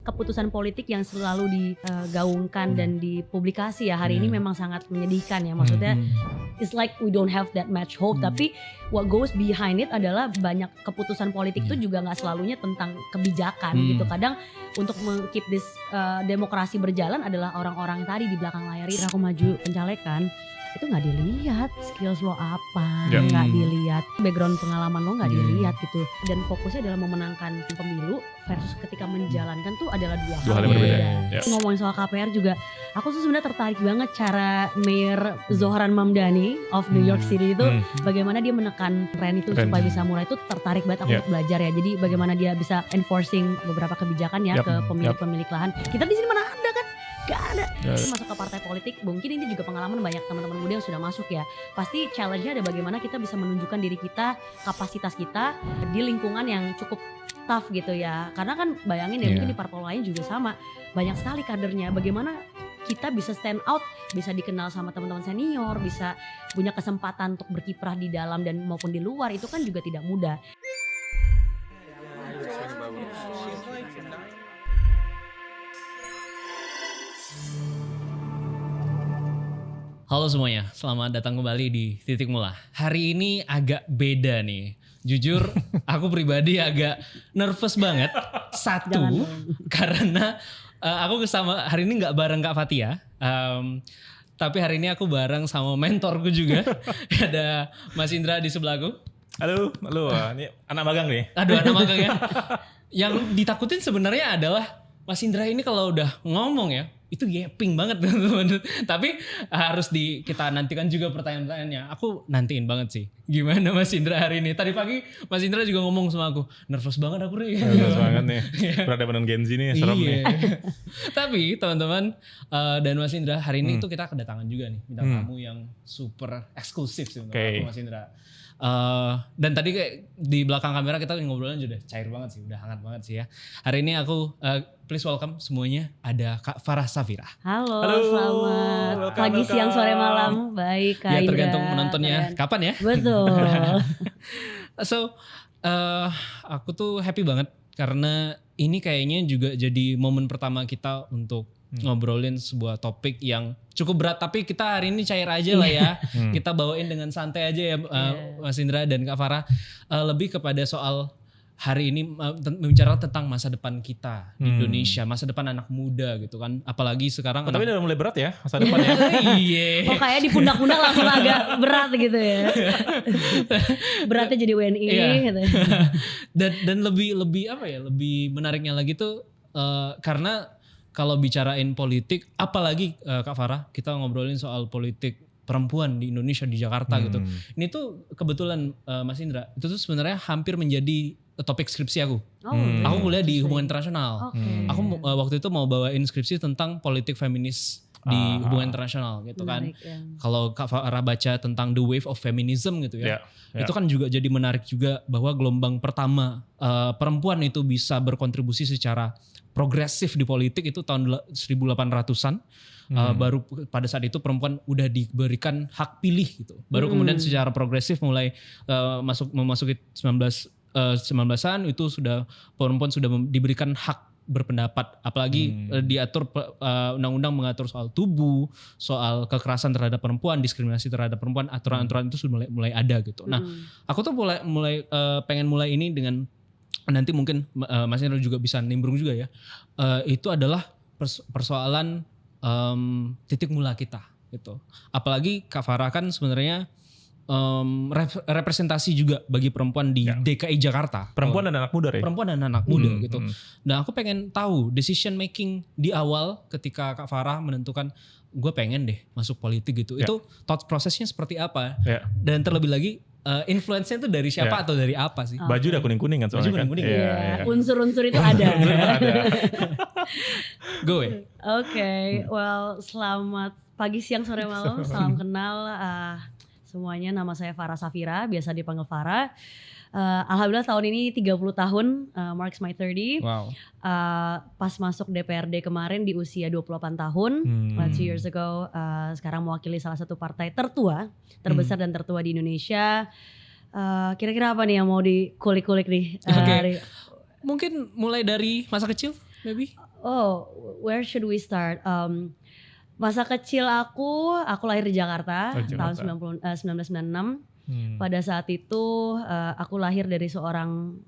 keputusan politik yang selalu digaungkan dan dipublikasi ya hari ini memang sangat menyedihkan ya. Maksudnya it's like we don't have that much hope, tapi what goes behind it adalah banyak keputusan politik itu juga nggak selalunya tentang kebijakan gitu. Kadang untuk keep this demokrasi berjalan adalah orang-orang tadi di belakang layar. Aku maju pencalekan itu nggak dilihat skills lo apa, nggak dilihat background pengalaman lo, nggak dilihat gitu. Dan fokusnya adalah memenangkan pemilu versus ketika menjalankan tuh adalah dua hal yang berbeda. Ngomongin soal KPR juga, aku tuh sebenarnya tertarik banget cara Mayor Zohran Mamdani of New York City itu bagaimana dia menekan tren itu supaya bisa mulai, itu tertarik banget aku untuk belajar ya. Jadi bagaimana dia bisa enforcing beberapa kebijakan ya ke pemilik-pemilik lahan. Kita di sini mana ada kan? Gak ada. Masuk ke partai politik, mungkin ini juga pengalaman banyak teman-teman muda yang sudah masuk ya. Pasti challenge-nya ada bagaimana kita bisa menunjukkan diri kita, kapasitas kita di lingkungan yang cukup tough gitu ya. Karena kan bayangin ya mungkin di parpol lain juga sama. Banyak sekali kadernya. Bagaimana kita bisa stand out, bisa dikenal sama teman-teman senior, bisa punya kesempatan untuk berkiprah di dalam dan maupun di luar, itu kan juga tidak mudah. Halo semuanya, selamat datang kembali di Titik Mula. Hari ini agak beda nih. Jujur, aku pribadi agak nervous banget. Satu, karena aku hari ini gak bareng Kak Fatia. Tapi hari ini aku bareng sama mentorku juga. Ada Mas Indra di sebelahku. Halo, ini anak magang nih. Aduh, anak magang ya. Yang ditakutin sebenarnya adalah Mas Indra ini kalau udah ngomong ya, itu gaping banget teman-teman. Tapi harus kita nantikan juga pertanyaan-pertanyaannya. Aku nantiin banget sih. Gimana Mas Indra hari ini? Tadi pagi Mas Indra juga ngomong sama aku, nervous banget aku nih. Nervous banget nih. Berhadapan dengan Gen Z nih, serem nih. Tapi teman-teman dan Mas Indra, hari ini tuh kita kedatangan juga nih bintang tamu yang super eksklusif sih menurut aku, Mas Indra. Dan tadi kayak di belakang kamera kita ngobrolnya udah cair banget sih, udah hangat banget sih ya. Hari ini aku please welcome semuanya, ada Kak Farah Safira. Halo, selamat pagi, siang, sore, malam. Baik Kak ya, Indra. tergantung menontonnya kapan ya. Betul. So aku tuh happy banget karena ini kayaknya juga jadi momen pertama kita untuk ngobrolin sebuah topik yang cukup berat, tapi kita hari ini cair aja lah ya. Kita bawain dengan santai aja ya, Mas Indra dan Kak Farah. Lebih kepada soal hari ini bicara tentang masa depan kita di Indonesia, masa depan anak muda gitu kan. Apalagi sekarang tapi udah mulai berat ya masa depannya. Iya. Oh kayak di pundak-pundak langsung agak berat gitu ya. Beratnya jadi WNI gitu. Dan lebih apa ya? Lebih menariknya lagi tuh karena kalau bicarain politik, apalagi Kak Farah, kita ngobrolin soal politik perempuan di Indonesia, di Jakarta gitu. Ini tuh kebetulan Mas Indra, itu tuh sebenarnya hampir menjadi topik skripsi aku. Aku kuliah di hubungan internasional. Aku waktu itu mau bawain skripsi tentang politik feminis di hubungan internasional gitu kan. Kalau Kak Farah baca tentang The Wave of Feminism gitu ya. Itu kan juga jadi menarik juga bahwa gelombang pertama perempuan itu bisa berkontribusi secara progresif di politik itu tahun 1800-an. Baru pada saat itu perempuan udah diberikan hak pilih gitu. Baru kemudian secara progresif mulai memasuki 19-an itu sudah perempuan sudah diberikan hak berpendapat, apalagi diatur undang-undang mengatur soal tubuh, soal kekerasan terhadap perempuan, diskriminasi terhadap perempuan, aturan-aturan itu sudah mulai ada gitu. Nah, aku tuh mulai pengen mulai ini dengan nanti mungkin Mas Indra juga bisa nimbrung juga ya. Itu adalah persoalan titik mula kita gitu. Apalagi Kak Farah kan sebenarnya representasi juga bagi perempuan di DKI Jakarta. Perempuan dan anak muda ya? Perempuan dan anak muda gitu. Nah aku pengen tahu decision making di awal ketika Kak Farah menentukan gue pengen deh masuk politik gitu. Itu thought prosesnya seperti apa? Dan terlebih lagi influence-nya itu dari siapa atau dari apa sih? Baju udah kuning-kuning kan soalnya. Baju kuning-kuning. Iya. Unsur-unsur itu ada. Go ya. Oke, well selamat pagi, siang, sore, malam. Salam kenal semuanya, nama saya Farah Safira, biasa dipanggil Farah. Alhamdulillah tahun ini 30 tahun, marks my 30. Wow. Pas masuk DPRD kemarin di usia 28 tahun, 2 years ago, sekarang mewakili salah satu partai tertua, terbesar dan tertua di Indonesia. Kira-kira apa nih yang mau dikulik-kulik nih? Mungkin mulai dari masa kecil, maybe? Oh, where should we start? Masa kecil aku lahir di Jakarta, Oh, Jakarta. tahun 1996. Pada saat itu aku lahir dari seorang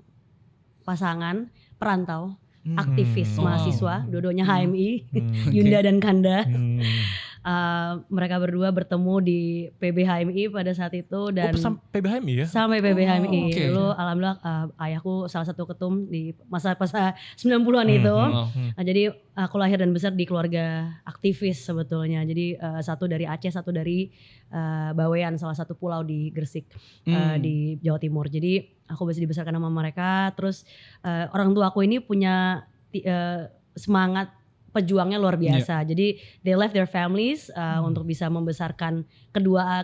pasangan perantau, aktivis mahasiswa, dua-duanya HMI, Yunda dan Kanda. Mereka berdua bertemu di PBHMI pada saat itu dan sampai PBHMI ya? Sampai PBHMI. Oke. Dulu alhamdulillah ayahku salah satu ketum di masa 90-an itu. Nah, jadi aku lahir dan besar di keluarga aktivis sebetulnya. Jadi satu dari Aceh, satu dari Bawean, salah satu pulau di Gresik di Jawa Timur. Jadi aku bisa dibesarkan sama mereka. Terus orang tua aku ini punya semangat pejuangnya luar biasa. Jadi they left their families untuk bisa membesarkan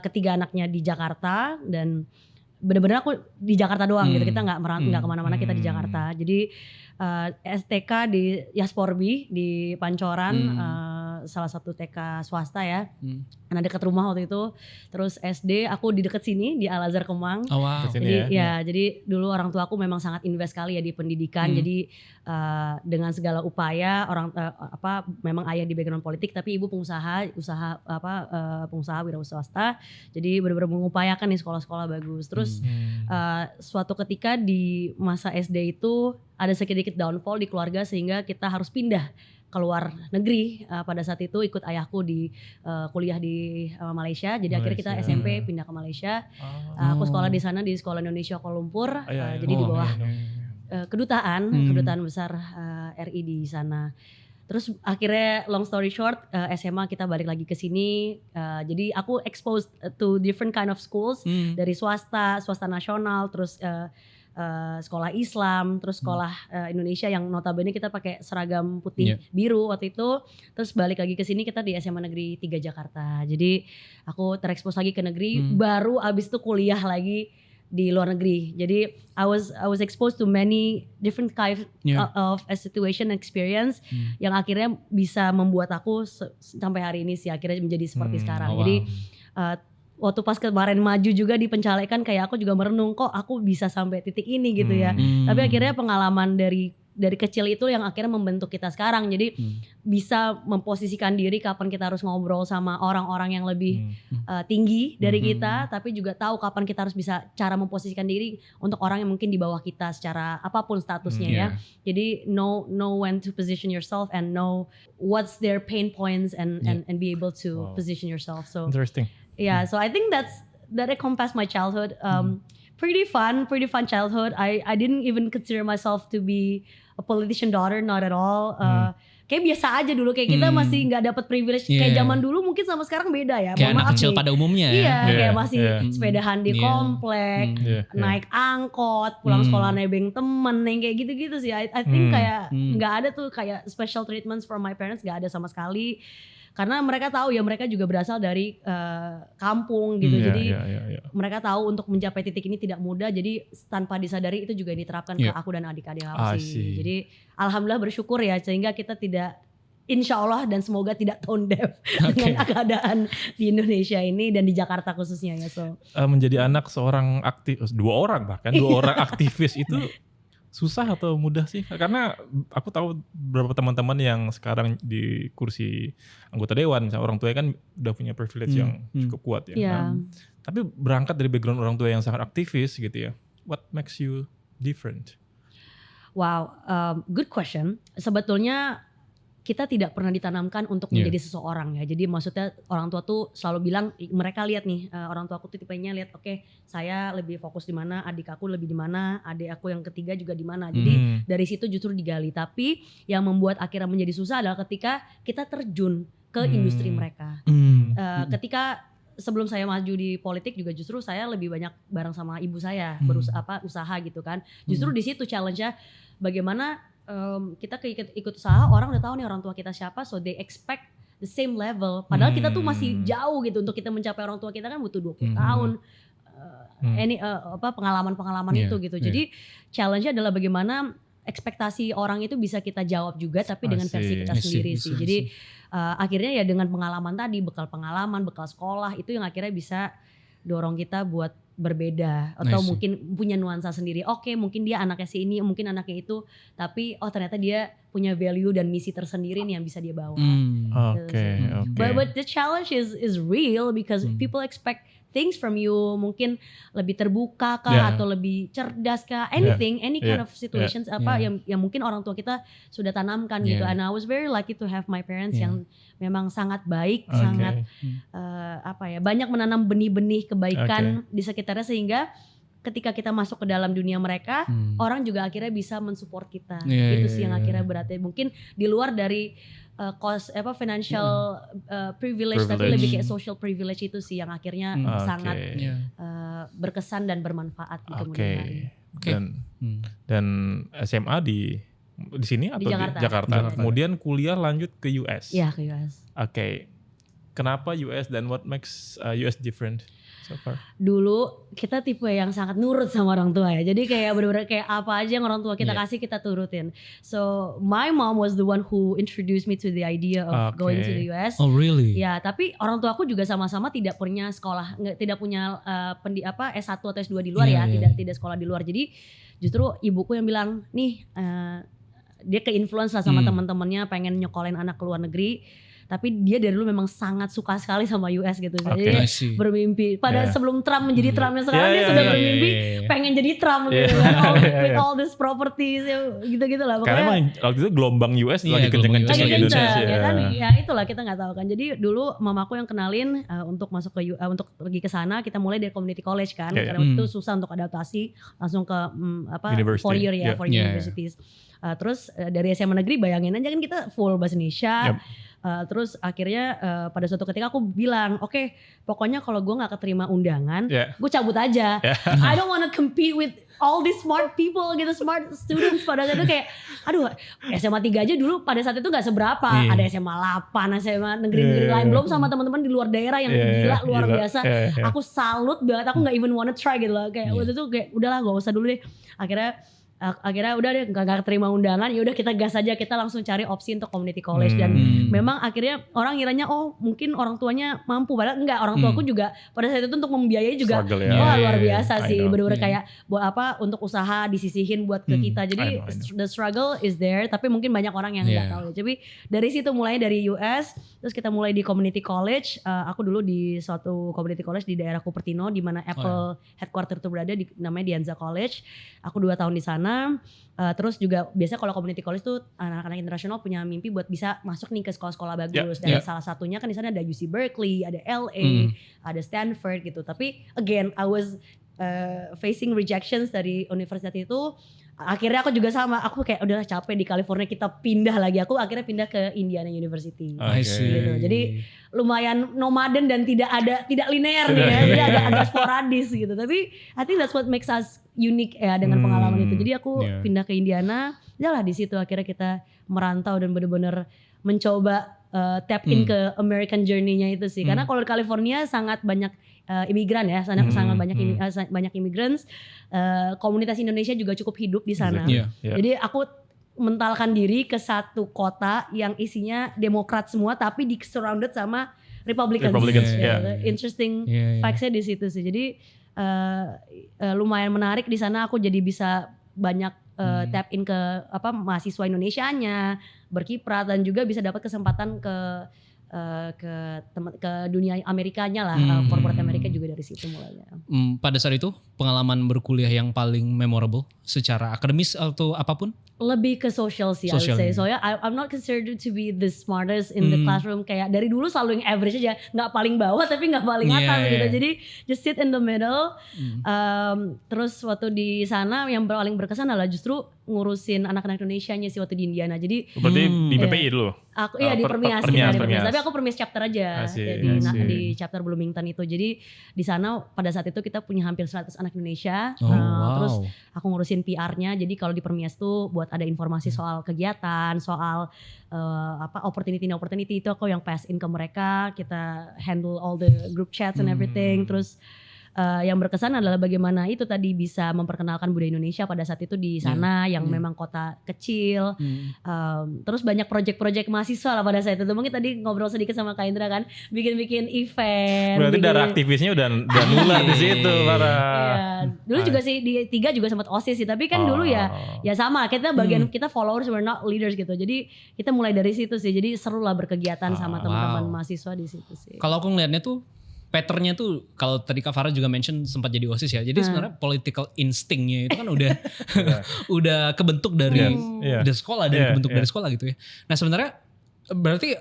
ketiga anaknya di Jakarta, dan benar-benar aku di Jakarta doang gitu. Kita nggak kemana-mana, kita di Jakarta. Jadi STK di Yasporbi di Pancoran, salah satu TK swasta ya. Karena dekat rumah waktu itu. Terus SD aku di dekat sini di Al Azhar Kemang. Oh, wow. Jadi jadi dulu orang tua aku memang sangat invest sekali ya di pendidikan. Jadi dengan segala upaya memang ayah di background politik tapi ibu pengusaha wira swasta. Jadi benar-benar mengupayakan nih sekolah-sekolah bagus. Terus suatu ketika di masa SD itu ada sedikit downfall di keluarga sehingga kita harus pindah keluar negeri. Pada saat itu ikut ayahku di kuliah di Malaysia. Jadi akhirnya kita SMP pindah ke Malaysia. Aku sekolah di sana di Sekolah Indonesia Kuala Lumpur. Jadi di bawah kedutaan besar RI di sana. Terus akhirnya long story short SMA kita balik lagi ke sini. Jadi aku exposed to different kind of schools, dari swasta nasional, terus sekolah Islam, terus sekolah Indonesia yang notabene kita pakai seragam putih biru waktu itu. Terus balik lagi ke sini kita di SMA Negeri 3 Jakarta. Jadi aku terekspos lagi ke negeri, baru abis itu kuliah lagi di luar negeri. Jadi I was exposed to many different kind of a situation experience yang akhirnya bisa membuat aku sampai hari ini sih akhirnya menjadi seperti sekarang. Jadi waktu pas kemarin maju juga di pencalekan kayak aku juga merenung kok aku bisa sampai titik ini gitu ya. Tapi akhirnya pengalaman dari kecil itu yang akhirnya membentuk kita sekarang. Jadi bisa memposisikan diri kapan kita harus ngobrol sama orang-orang yang lebih tinggi dari kita, tapi juga tahu kapan kita harus bisa cara memposisikan diri untuk orang yang mungkin di bawah kita secara apapun statusnya ya. Jadi know when to position yourself and know what's their pain points and be able to position yourself. So interesting. Yeah, so I think that encompassed my childhood. Pretty fun childhood. I didn't even consider myself to be a politician daughter, not at all. Kayak biasa aja dulu, kayak kita masih nggak dapat privilege kayak zaman dulu, mungkin sama sekarang beda ya. Kayak anak kecil pada umumnya ya. Iya, kayak masih sepedahan di komplek, naik angkot, pulang sekolah nebeng temen, yang kayak gitu-gitu sih. I think kayak nggak ada tuh kayak special treatments for my parents, nggak ada sama sekali. Karena mereka tahu ya, mereka juga berasal dari kampung gitu. Jadi mereka tahu untuk mencapai titik ini tidak mudah. Jadi tanpa disadari itu juga diterapkan ke aku dan adik-adik aku sih. Jadi alhamdulillah bersyukur ya, sehingga kita tidak, insya Allah dan semoga tidak tone deaf dengan keadaan di Indonesia ini dan di Jakarta khususnya ya. So menjadi anak seorang dua orang aktivis itu susah atau mudah sih? Karena aku tahu beberapa teman-teman yang sekarang di kursi anggota dewan, misalnya orang tuanya kan udah punya privilege yang cukup kuat ya. Tapi berangkat dari background orang tua yang sangat aktivis gitu ya. What makes you different? Wow, good question. Sebetulnya kita tidak pernah ditanamkan untuk menjadi seseorang ya. Jadi maksudnya orang tua tuh selalu bilang, mereka lihat nih, orang tua aku tuh tipenya lihat, oke, saya lebih fokus di mana, adik aku lebih di mana, adik aku yang ketiga juga di mana. Jadi dari situ justru digali. Tapi yang membuat akhirnya menjadi susah adalah ketika kita terjun ke industri mereka. Ketika sebelum saya maju di politik juga justru saya lebih banyak bareng sama ibu saya, usaha gitu kan. Justru di situ challenge-nya bagaimana kita ikut usaha, orang udah tahu nih orang tua kita siapa, so they expect the same level. Padahal kita tuh masih jauh gitu, untuk kita mencapai orang tua kita kan butuh 20 tahun. Pengalaman-pengalaman itu gitu. Jadi challenge-nya adalah bagaimana ekspektasi orang itu bisa kita jawab juga, tapi dengan versi kita sendiri sih. Jadi akhirnya ya dengan pengalaman tadi, bekal pengalaman, bekal sekolah, itu yang akhirnya bisa dorong kita buat berbeda atau mungkin punya nuansa sendiri. Oke, mungkin dia anaknya si ini, mungkin anaknya itu, tapi ternyata dia punya value dan misi tersendiri nih yang bisa dia bawa. Oke. But the challenge is real because people expect things from you, mungkin lebih terbuka kah atau lebih cerdas kah, anything, any kind of situations yang mungkin orang tua kita sudah tanamkan gitu. And I was very lucky to have my parents yang memang sangat baik, sangat banyak menanam benih-benih kebaikan di sekitarnya, sehingga ketika kita masuk ke dalam dunia mereka, orang juga akhirnya bisa mensupport kita. Itu sih yang akhirnya berarti mungkin di luar dari financial privilege, tapi lebih kayak social privilege itu sih yang akhirnya sangat berkesan dan bermanfaat di kemudian hari. Dan SMA di sini atau di Jakarta. Kemudian kuliah lanjut ke US. Iya, ke US. Oke. Kenapa US dan what makes US different so far? Dulu kita tipe yang sangat nurut sama orang tua ya. Jadi kayak bener-bener kayak apa aja yang orang tua kita kasih kita turutin. So my mom was the one who introduced me to the idea of going to the US. Oh really? Ya, tapi orang tua aku juga sama-sama tidak punya sekolah, tidak punya S1 atau S2 di luar tidak sekolah di luar. Jadi justru ibuku yang bilang, nih dia ke-influence lah sama teman-temannya pengen nyekolahin anak ke luar negeri. Tapi dia dari dulu memang sangat suka sekali sama US gitu. Jadi bermimpi pada sebelum Trump menjadi Trumpnya sekarang, dia sudah bermimpi pengen jadi Trump gitu kan. With all this properties gitu-gitu lah. Karena emang waktu itu gelombang US lagi kenceng-kenceng di Indonesia. Ya kan, ya itulah kita nggak tahu kan. Jadi dulu mamaku yang kenalin untuk masuk ke untuk pergi ke sana, kita mulai dari community college kan. Karena itu susah untuk adaptasi langsung ke 4 year universities. Terus dari SMA negeri bayangin aja kan kita full bahasa Indonesia. Terus akhirnya pada suatu ketika aku bilang, oke, pokoknya kalau gue nggak keterima undangan, gue cabut aja. I don't wanna compete with all these smart people gitu, smart students. Pada saat itu kayak, aduh, SMA 3 aja dulu pada saat itu nggak seberapa. Ada SMA 8, SMA negeri-negeri lain, belum sama teman-teman di luar daerah yang gila luar biasa. Aku salut banget, aku nggak even wanna try gitu loh. Kayak waktu itu kayak udahlah gak usah dulu deh. Akhirnya udah deh gak terima undangan, ya udah kita gas aja, kita langsung cari opsi untuk community college. Dan memang akhirnya orang ngiranya orang tuanya mampu, padahal enggak, orang tuaku juga pada saat itu untuk membiayai juga luar biasa sih, bener-bener kayak buat untuk usaha disisihin buat ke kita. Jadi the struggle is there, tapi mungkin banyak orang yang nggak tahu. Jadi dari situ mulai dari US, terus kita mulai di community college. Aku dulu di suatu community college di daerah Cupertino, di mana Apple headquarter itu berada, namanya Dianza College. Aku 2 tahun di sana. Terus juga biasanya kalau community college tuh anak-anak internasional punya mimpi buat bisa masuk nih ke sekolah-sekolah bagus. Dan salah satunya kan di sana ada UC Berkeley, ada LA, ada Stanford gitu. Tapi again, I was facing rejections dari universitas itu. Akhirnya aku juga sama, aku kayak udah capek di California, kita pindah lagi. Aku akhirnya pindah ke Indiana University. Gitu. Jadi lumayan nomaden dan tidak linear nih ya, jadi agak sporadis gitu. Tapi I think that's what makes us unique ya dengan pengalaman itu. Jadi aku pindah ke Indiana, lah di situ akhirnya kita merantau dan benar-benar mencoba tap in ke American journey-nya itu sih. Karena kalau di California sangat banyak imigran ya, sangat banyak immigrants. Komunitas Indonesia juga cukup hidup di sana. Jadi aku mentalkan diri ke satu kota yang isinya Demokrat semua, tapi di surrounded sama Republicans. Interesting facts-nya di situ sih. Jadi lumayan menarik di sana. Aku jadi bisa banyak tap in ke mahasiswa Indonesianya, berkiprah, dan juga bisa dapat kesempatan ke dunia Amerikanya lah, corporate Amerika juga dari situ mulainya. Pada saat itu pengalaman berkuliah yang paling memorable secara akademis atau apapun? Lebih ke social sih, I would say. Soalnya I'm not considered to be the smartest in the classroom. Kayak dari dulu selalu yang average aja, nggak paling bawah tapi nggak paling atas gitu. Jadi just sit in the middle. Terus waktu di sana yang paling berkesan adalah justru ngurusin anak-anak Indonesianya sih waktu di Indiana. Jadi berarti di PPI dulu? Aku di Permias. Tapi aku Permias chapter aja di chapter Bloomington itu. Jadi di sana pada saat itu kita punya hampir 100 anak Indonesia. Terus aku ngurusin PR-nya. Jadi kalau di Permias tuh buat ada informasi soal kegiatan, soal opportunity itu aku yang pass in ke mereka. Kita handle all the group chats and everything. Terus yang berkesan adalah bagaimana itu tadi bisa memperkenalkan budaya Indonesia pada saat itu di sana yang memang kota kecil. Terus banyak proyek-proyek mahasiswa lah pada saat itu. Mungkin tadi ngobrol sedikit sama Kak Indra kan, bikin event. Berarti darah aktivisnya udah nular di situ para. Iya. Dulu juga sih di 3 juga sempat OSIS sih, tapi kan dulu ya sama kita bagian kita followers, we're not leaders gitu. Jadi kita mulai dari situ sih. Jadi seru lah berkegiatan sama teman-teman mahasiswa di situ sih. Kalau aku ngelihatnya tuh patternnya tuh kalau tadi Kak Farah juga mention sempat jadi OSIS ya. Jadi sebenarnya political instinct-nya itu kan udah udah kebentuk dari sekolah, kebentuk dari sekolah gitu ya. Nah sebenarnya berarti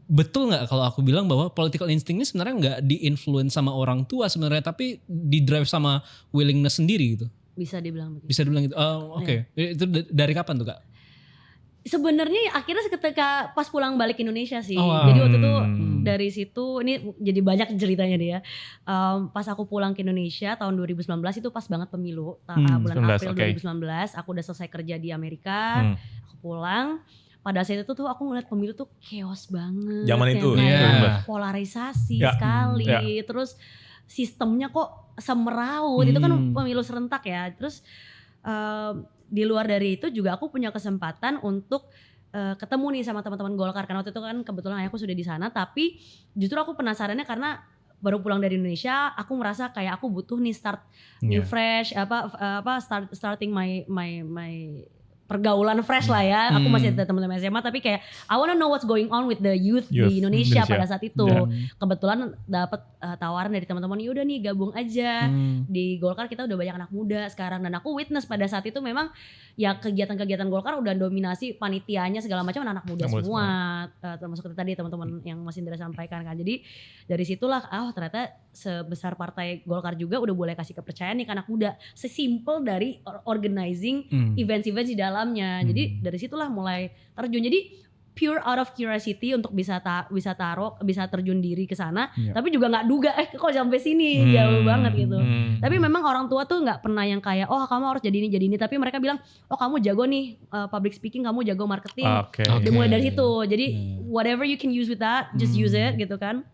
betul nggak kalau aku bilang bahwa political instinct ini sebenarnya nggak di-influence sama orang tua sebenarnya, tapi di-drive sama willingness sendiri gitu? Bisa dibilang begitu. Bisa dibilang gitu. Oke. Itu dari kapan tuh Kak? Sebenarnya akhirnya ketika pas pulang balik Indonesia sih. Jadi waktu itu dari situ ini jadi banyak ceritanya dia. Pas aku pulang ke Indonesia tahun 2019 itu pas banget pemilu. Bulan April 2019 aku udah selesai kerja di Amerika. Aku pulang. Pada saat itu tuh aku ngeliat pemilu tuh chaos banget. Zaman itu polarisasi sekali. Terus sistemnya kok semeraut. Itu kan pemilu serentak ya. Terus di luar dari itu juga aku punya kesempatan untuk ketemu nih sama teman-teman Golkar, karena waktu itu kan kebetulan ayahku sudah di sana. Tapi justru aku penasarannya karena baru pulang dari Indonesia, aku merasa kayak aku butuh nih start new fresh, starting my pergaulan fresh lah ya. Aku masih ada teman-teman SMA, tapi kayak I wanna know what's going on with the youth di Indonesia pada saat itu. Kebetulan dapat tawaran dari teman-teman, yaudah nih gabung aja di Golkar, kita udah banyak anak muda sekarang. Dan aku witness pada saat itu memang ya kegiatan-kegiatan Golkar udah dominasi panitianya segala macam anak muda semua. Termasuk tadi teman-teman yang Mas Indra sampaikan kan. Jadi dari situlah ternyata sebesar partai Golkar juga udah boleh kasih kepercayaan nih ke anak muda. Sesimpel dari organizing events-events di dalamnya. Jadi dari situlah mulai terjun. Jadi pure out of curiosity untuk bisa terjun diri ke sana. Tapi juga nggak duga kok sampai sini jauh banget gitu. Tapi memang orang tua tuh nggak pernah yang kayak kamu harus jadi ini. Tapi mereka bilang kamu jago nih public speaking, kamu jago marketing. Mulai dari situ. Jadi whatever you can use with that, just use it gitu kan.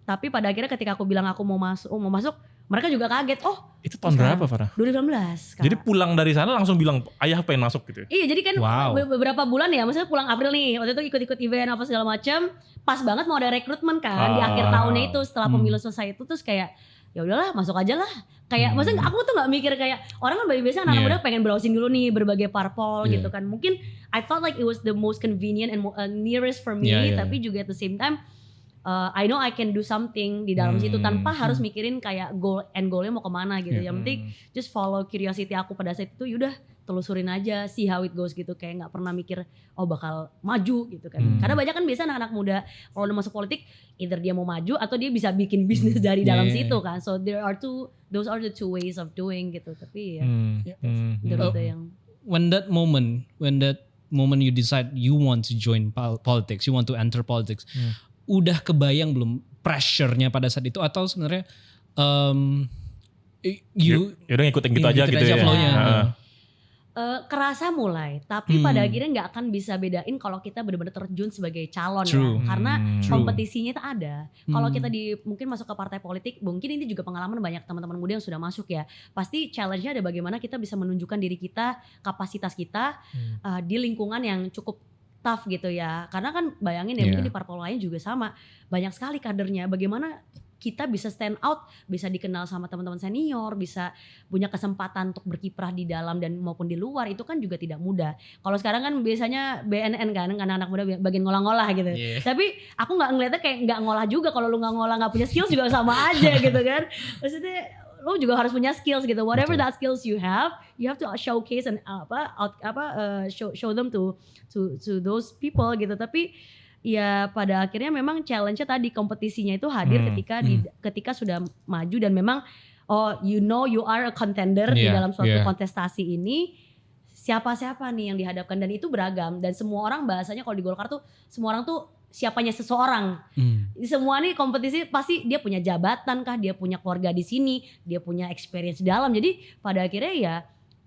Tapi pada akhirnya ketika aku bilang aku mau masuk, mereka juga kaget. Itu tahun berapa Farah? 2019. Jadi pulang dari sana langsung bilang ayah pengen masuk gitu ya? Iya, jadi kan beberapa bulan ya, maksudnya pulang April nih, waktu itu ikut-ikut event apa segala macam, pas banget mau ada rekrutmen kan di akhir tahunnya itu setelah pemilu selesai itu, terus kayak ya udahlah masuk aja lah. Kayak maksudnya aku tuh nggak mikir kayak orang kan biasanya anak muda pengen browsing dulu nih berbagai parpol gitu kan. Mungkin I thought like it was the most convenient and nearest for me, tapi juga at the same time I know I can do something di dalam situ tanpa harus mikirin kayak goalnya mau kemana gitu. Yang penting just follow curiosity aku pada saat itu, yaudah telusurin aja, see how it goes gitu. Kayak nggak pernah mikir bakal maju gitu kan. Karena banyak kan biasa anak-anak muda kalau udah masuk politik, either dia mau maju atau dia bisa bikin bisnis dari dalam situ kan. So those are the two ways of doing gitu. Tapi yang when that moment you decide you want to join politics, you want to enter politics, udah kebayang belum pressure-nya pada saat itu, atau sebenarnya udah ngikutin gitu aja gitu ya flow-nya. Kerasa mulai, tapi pada akhirnya nggak akan bisa bedain kalau kita benar-benar terjun sebagai calon ya, karena kompetisinya itu ada. Kalau kita mungkin masuk ke partai politik, mungkin ini juga pengalaman banyak teman-teman muda yang sudah masuk ya. Pasti challenge-nya ada bagaimana kita bisa menunjukkan diri kita, kapasitas kita di lingkungan yang cukup tough gitu ya. Karena kan bayangin ya mungkin di parpol lain juga sama. Banyak sekali kadernya. Bagaimana kita bisa stand out, bisa dikenal sama teman-teman senior, bisa punya kesempatan untuk berkiprah di dalam dan maupun di luar, itu kan juga tidak mudah. Kalau sekarang kan biasanya BNN kan, anak-anak muda bagian ngolah-ngolah gitu. Tapi aku nggak ngeliatnya kayak nggak ngolah juga. Kalau lu nggak ngolah, nggak punya skills juga sama aja gitu kan. Maksudnya lo juga harus punya skills gitu. Whatever that skills you have to showcase and show them to those people gitu. Tapi ya pada akhirnya memang challenge-nya tadi, kompetisinya itu hadir ketika sudah maju dan memang you are a contender di dalam suatu kontestasi ini. Siapa-siapa nih yang dihadapkan, dan itu beragam, dan semua orang bahasanya kalau di Golkar tuh semua orang tuh siapanya seseorang. Semua nih kompetisi pasti dia punya jabatan kah, dia punya keluarga di sini, dia punya experience di dalam. Jadi pada akhirnya ya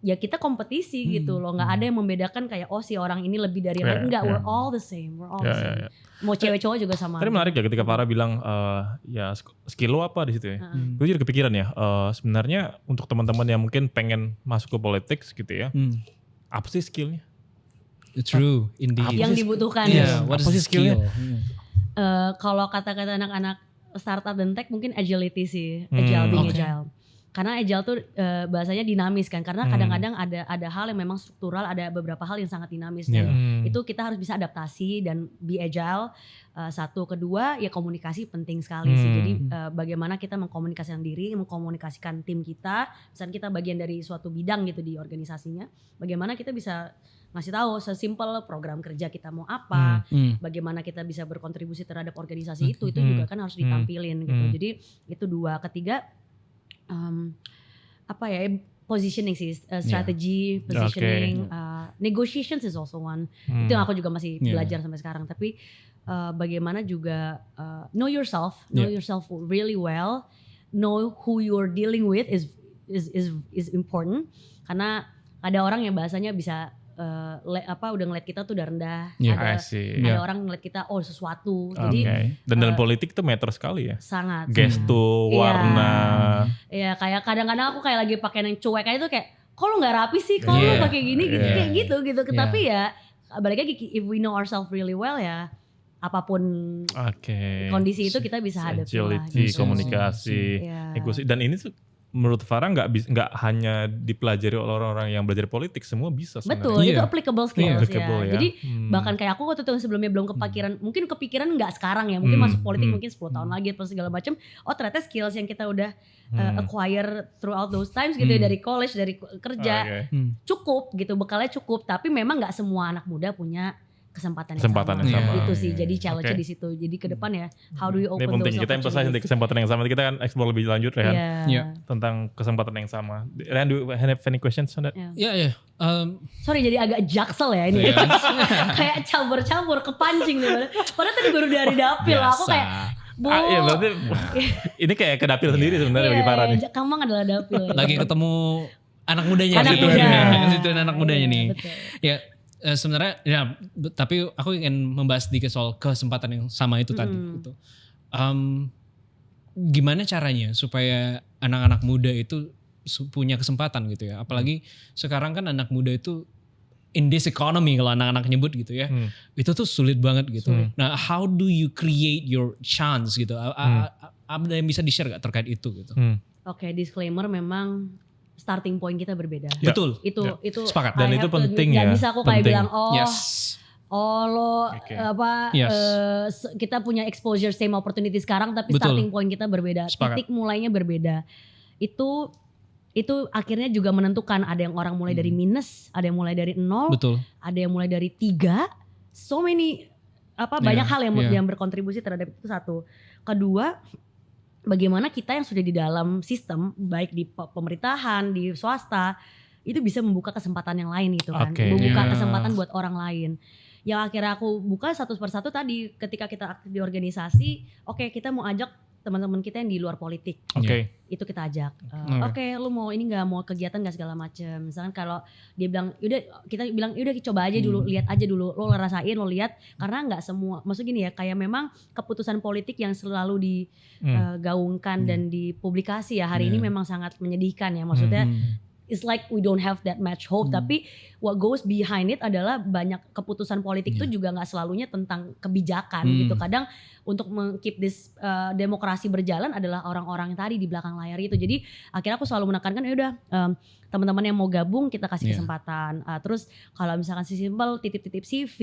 ya kita kompetisi gitu loh, nggak ada yang membedakan kayak oh si orang ini lebih dari yang lain, enggak, we're all the same, mau cewek cowok juga sama. Tadi menarik ya ketika Farah bilang ya skill lo apa di situ ya. Gue jadi kepikiran ya, sebenarnya untuk teman-teman yang mungkin pengen masuk ke politics gitu ya, apa sih skillnya? True, indeed. Yang dibutuhkan. What is the skill? Kalau kata-kata anak-anak startup dan tech mungkin agility sih, being agile. Karena agile tuh bahasanya dinamis kan, karena kadang-kadang ada hal yang memang struktural, ada beberapa hal yang sangat dinamis. Dan itu kita harus bisa adaptasi dan be agile. Satu, kedua ya komunikasi penting sekali sih. Jadi bagaimana kita mengkomunikasikan diri, mengkomunikasikan tim kita, misalnya kita bagian dari suatu bidang gitu di organisasinya, bagaimana kita bisa ngasih tahu sesimpel program kerja kita mau apa, bagaimana kita bisa berkontribusi terhadap organisasi itu juga kan harus ditampilin gitu. Jadi itu dua. Ketiga apa ya, positioning sih, strategi, positioning, negotiations is also one. Itu yang aku juga masih belajar sampai sekarang. Tapi bagaimana juga know yourself really well, know who you're dealing with is important. Karena ada orang yang bahasanya bisa udah ngeliat kita tuh udah rendah, ada orang ngeliat kita sesuatu. Jadi dan dalam politik tuh meter sekali ya. Sangat. Gestu, warna. Iya, kayak kadang-kadang aku kayak lagi pakai yang cuek aja tuh kayak, kok lu nggak rapi sih, kok lu pakai gini gitu, kayak gitu. Tapi ya balik lagi, if we know ourselves really well ya, apapun kondisi itu kita bisa hadapi. Agility, komunikasi, negosiasi, dan ini tuh menurut Farah nggak hanya dipelajari oleh orang-orang yang belajar politik, semua bisa sebenarnya. Betul, itu applicable skills ya. Ya. Jadi bahkan kayak aku waktu itu sebelumnya belum kepikiran nggak sekarang ya, mungkin masuk politik mungkin 10 tahun lagi atau segala macam. Oh ternyata skills yang kita udah acquire throughout those times gitu ya, dari college, dari kerja, cukup gitu, bekalnya cukup. Tapi memang nggak semua anak muda punya kesempatan yang sama. Itu sih jadi challenge di situ. Jadi ke depan ya, how do we open those opportunities? Kita emphasize nanti kesempatan yang sama. Kita kan explore lebih lanjut Rehan tentang kesempatan yang sama. Rehan, do you have any questions on that? Sorry jadi agak jaksel ya ini. Kayak campur-campur, kepancing nih. Padahal tadi baru dari dapil, aku kayak berarti ini kayak ke dapil sendiri sebenarnya bagi Farah nih. Kamang adalah dapil. Lagi ketemu anak mudanya. Anak mudanya nih. Betul. Ya. Sebenarnya ya, tapi aku ingin membahas sedikit soal kesempatan yang sama itu tadi gitu. Gimana caranya supaya anak-anak muda itu punya kesempatan gitu ya, apalagi sekarang kan anak muda itu in this economy kalau anak-anak nyebut gitu ya, itu tuh sulit banget gitu. Nah, how do you create your chance gitu? Ada yang bisa di-share gak terkait itu gitu? Oke, disclaimer, memang starting point kita berbeda. Betul. Itu sepakat, dan itu penting ya. Gak bisa aku kayak bilang kita punya exposure same opportunity sekarang, tapi starting point kita berbeda. Sepakat. Titik mulainya berbeda. Itu akhirnya juga menentukan, ada yang orang mulai dari minus, ada yang mulai dari 0, ada yang mulai dari 3. So many banyak hal yang berkontribusi terhadap itu. Satu. Kedua, bagaimana kita yang sudah di dalam sistem, baik di pemerintahan, di swasta, itu bisa membuka kesempatan yang lain gitu kan. Membuka kesempatan buat orang lain. Yang akhirnya aku buka satu persatu tadi, ketika kita aktif di organisasi, kita mau ajak teman-teman kita yang di luar politik. Itu kita ajak. Lu mau ini nggak, mau kegiatan nggak segala macam. Misalkan kalau dia bilang, kita bilang coba aja dulu, lihat aja dulu, lo rasain, lo lihat. Karena nggak semua, maksud gini ya, kayak memang keputusan politik yang selalu digaungkan dan dipublikasi ya hari ini memang sangat menyedihkan ya. Maksudnya it's like we don't have that much hope. Tapi what goes behind it adalah banyak keputusan politik itu juga nggak selalunya tentang kebijakan gitu. Kadang untuk keep this demokrasi berjalan adalah orang-orang yang tadi di belakang layar itu. Jadi akhirnya aku selalu menekankan, teman-teman yang mau gabung kita kasih kesempatan. Terus kalau misalkan simpel, titip-titip CV,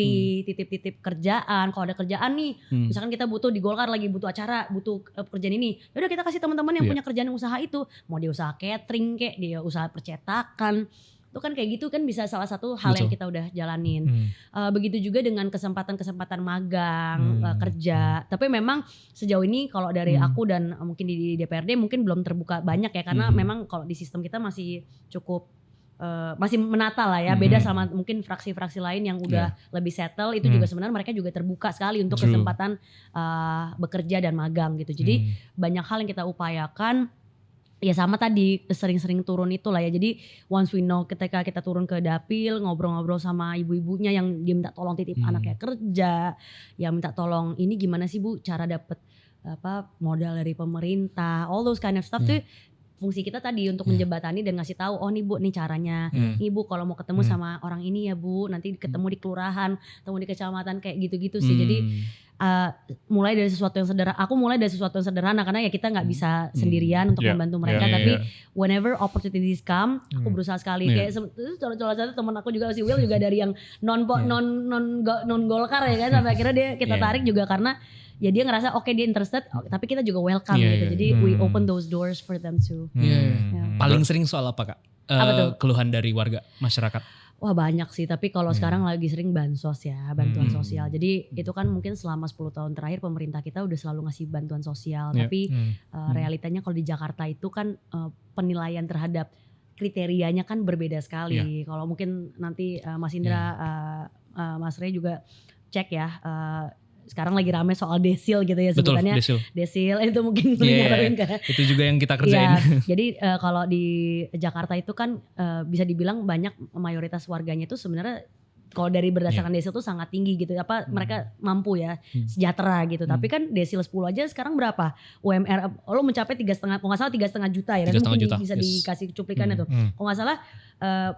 titip-titip kerjaan. Kalau ada kerjaan nih, misalkan kita butuh di Golkar lagi butuh acara, butuh kerjaan ini, yaudah kita kasih teman-teman yang punya kerjaan yang usaha itu. Mau dia usaha catering kayak, dia usaha percetakan. Itu kan kayak gitu kan bisa salah satu hal yang kita udah jalanin. Begitu juga dengan kesempatan-kesempatan magang, kerja. Tapi memang sejauh ini kalau dari aku dan mungkin di DPRD mungkin belum terbuka banyak ya. Karena memang kalau di sistem kita masih cukup, masih menata lah ya. Beda sama mungkin fraksi-fraksi lain yang udah lebih settle. Itu juga sebenarnya mereka juga terbuka sekali untuk kesempatan bekerja dan magang gitu. Jadi banyak hal yang kita upayakan. Ya sama tadi sering-sering turun itulah ya. Jadi once we know ketika kita turun ke dapil ngobrol-ngobrol sama ibu-ibunya yang dia minta tolong titip anaknya kerja, yang minta tolong ini gimana sih Bu cara dapet modal dari pemerintah, all those kind of stuff tuh fungsi kita tadi untuk menjembatani dan ngasih tahu, oh nih Bu nih caranya, nih Bu kalau mau ketemu sama orang ini ya Bu, nanti ketemu di kelurahan, ketemu di kecamatan kayak gitu-gitu sih. Jadi mulai dari sesuatu yang sederhana, aku mulai dari sesuatu yang sederhana karena ya kita nggak bisa sendirian untuk membantu mereka, tapi whenever opportunities come, aku berusaha sekali. Kayak coba satu teman aku juga si Will juga dari yang non Golkar ya kan, sampai akhirnya kita tarik juga karena ya dia ngerasa oke, dia interested, tapi kita juga welcome gitu. Jadi we open those doors for them too. Paling sering soal apa Kak? Apa tuh? Keluhan dari warga masyarakat. Wah banyak sih, tapi kalau sekarang lagi sering bansos ya, bantuan sosial. Jadi itu kan mungkin selama 10 tahun terakhir pemerintah kita udah selalu ngasih bantuan sosial. Tapi realitanya kalau di Jakarta itu kan penilaian terhadap kriterianya kan berbeda sekali. Kalau mungkin nanti Mas Indra, Mas Rey juga cek ya, sekarang lagi rame soal desil gitu ya sebutannya. Betul, desil itu mungkin nyarain kan. Itu juga yang kita kerjain. Jadi kalau di Jakarta itu kan bisa dibilang banyak mayoritas warganya itu sebenarnya kalau dari berdasarkan desil tuh sangat tinggi gitu. Mereka mampu ya, sejahtera gitu. Tapi kan desil 10 aja sekarang berapa? UMR lo mencapai 3,5, kalau nggak salah 3,5 juta ya. Dan mungkin bisa dikasih cuplikan itu. Kalau nggak salah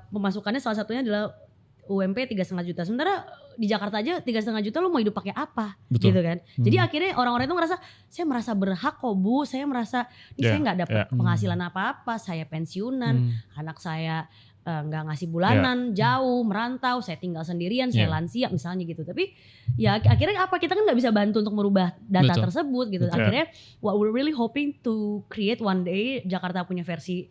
pemasukannya salah satunya adalah UMP 3,5 juta. Sementara di Jakarta aja 3,5 juta lu mau hidup pakai apa? Betul. Gitu kan. Jadi akhirnya orang-orang itu ngerasa saya merasa berhak kok Bu, saya merasa saya nggak dapat penghasilan apa-apa, saya pensiunan, anak saya nggak ngasih bulanan, jauh, merantau, saya tinggal sendirian, saya lansia misalnya gitu. Tapi ya akhirnya apa, kita kan nggak bisa bantu untuk merubah data tersebut gitu. Akhirnya what we're really hoping to create one day, Jakarta punya versi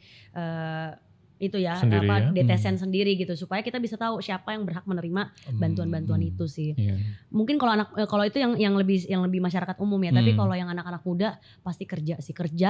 itu ya, sendiri DTSN sendiri gitu, supaya kita bisa tahu siapa yang berhak menerima bantuan-bantuan itu sih. Mungkin kalau itu yang lebih masyarakat umum ya, tapi kalau yang anak-anak muda pasti kerja,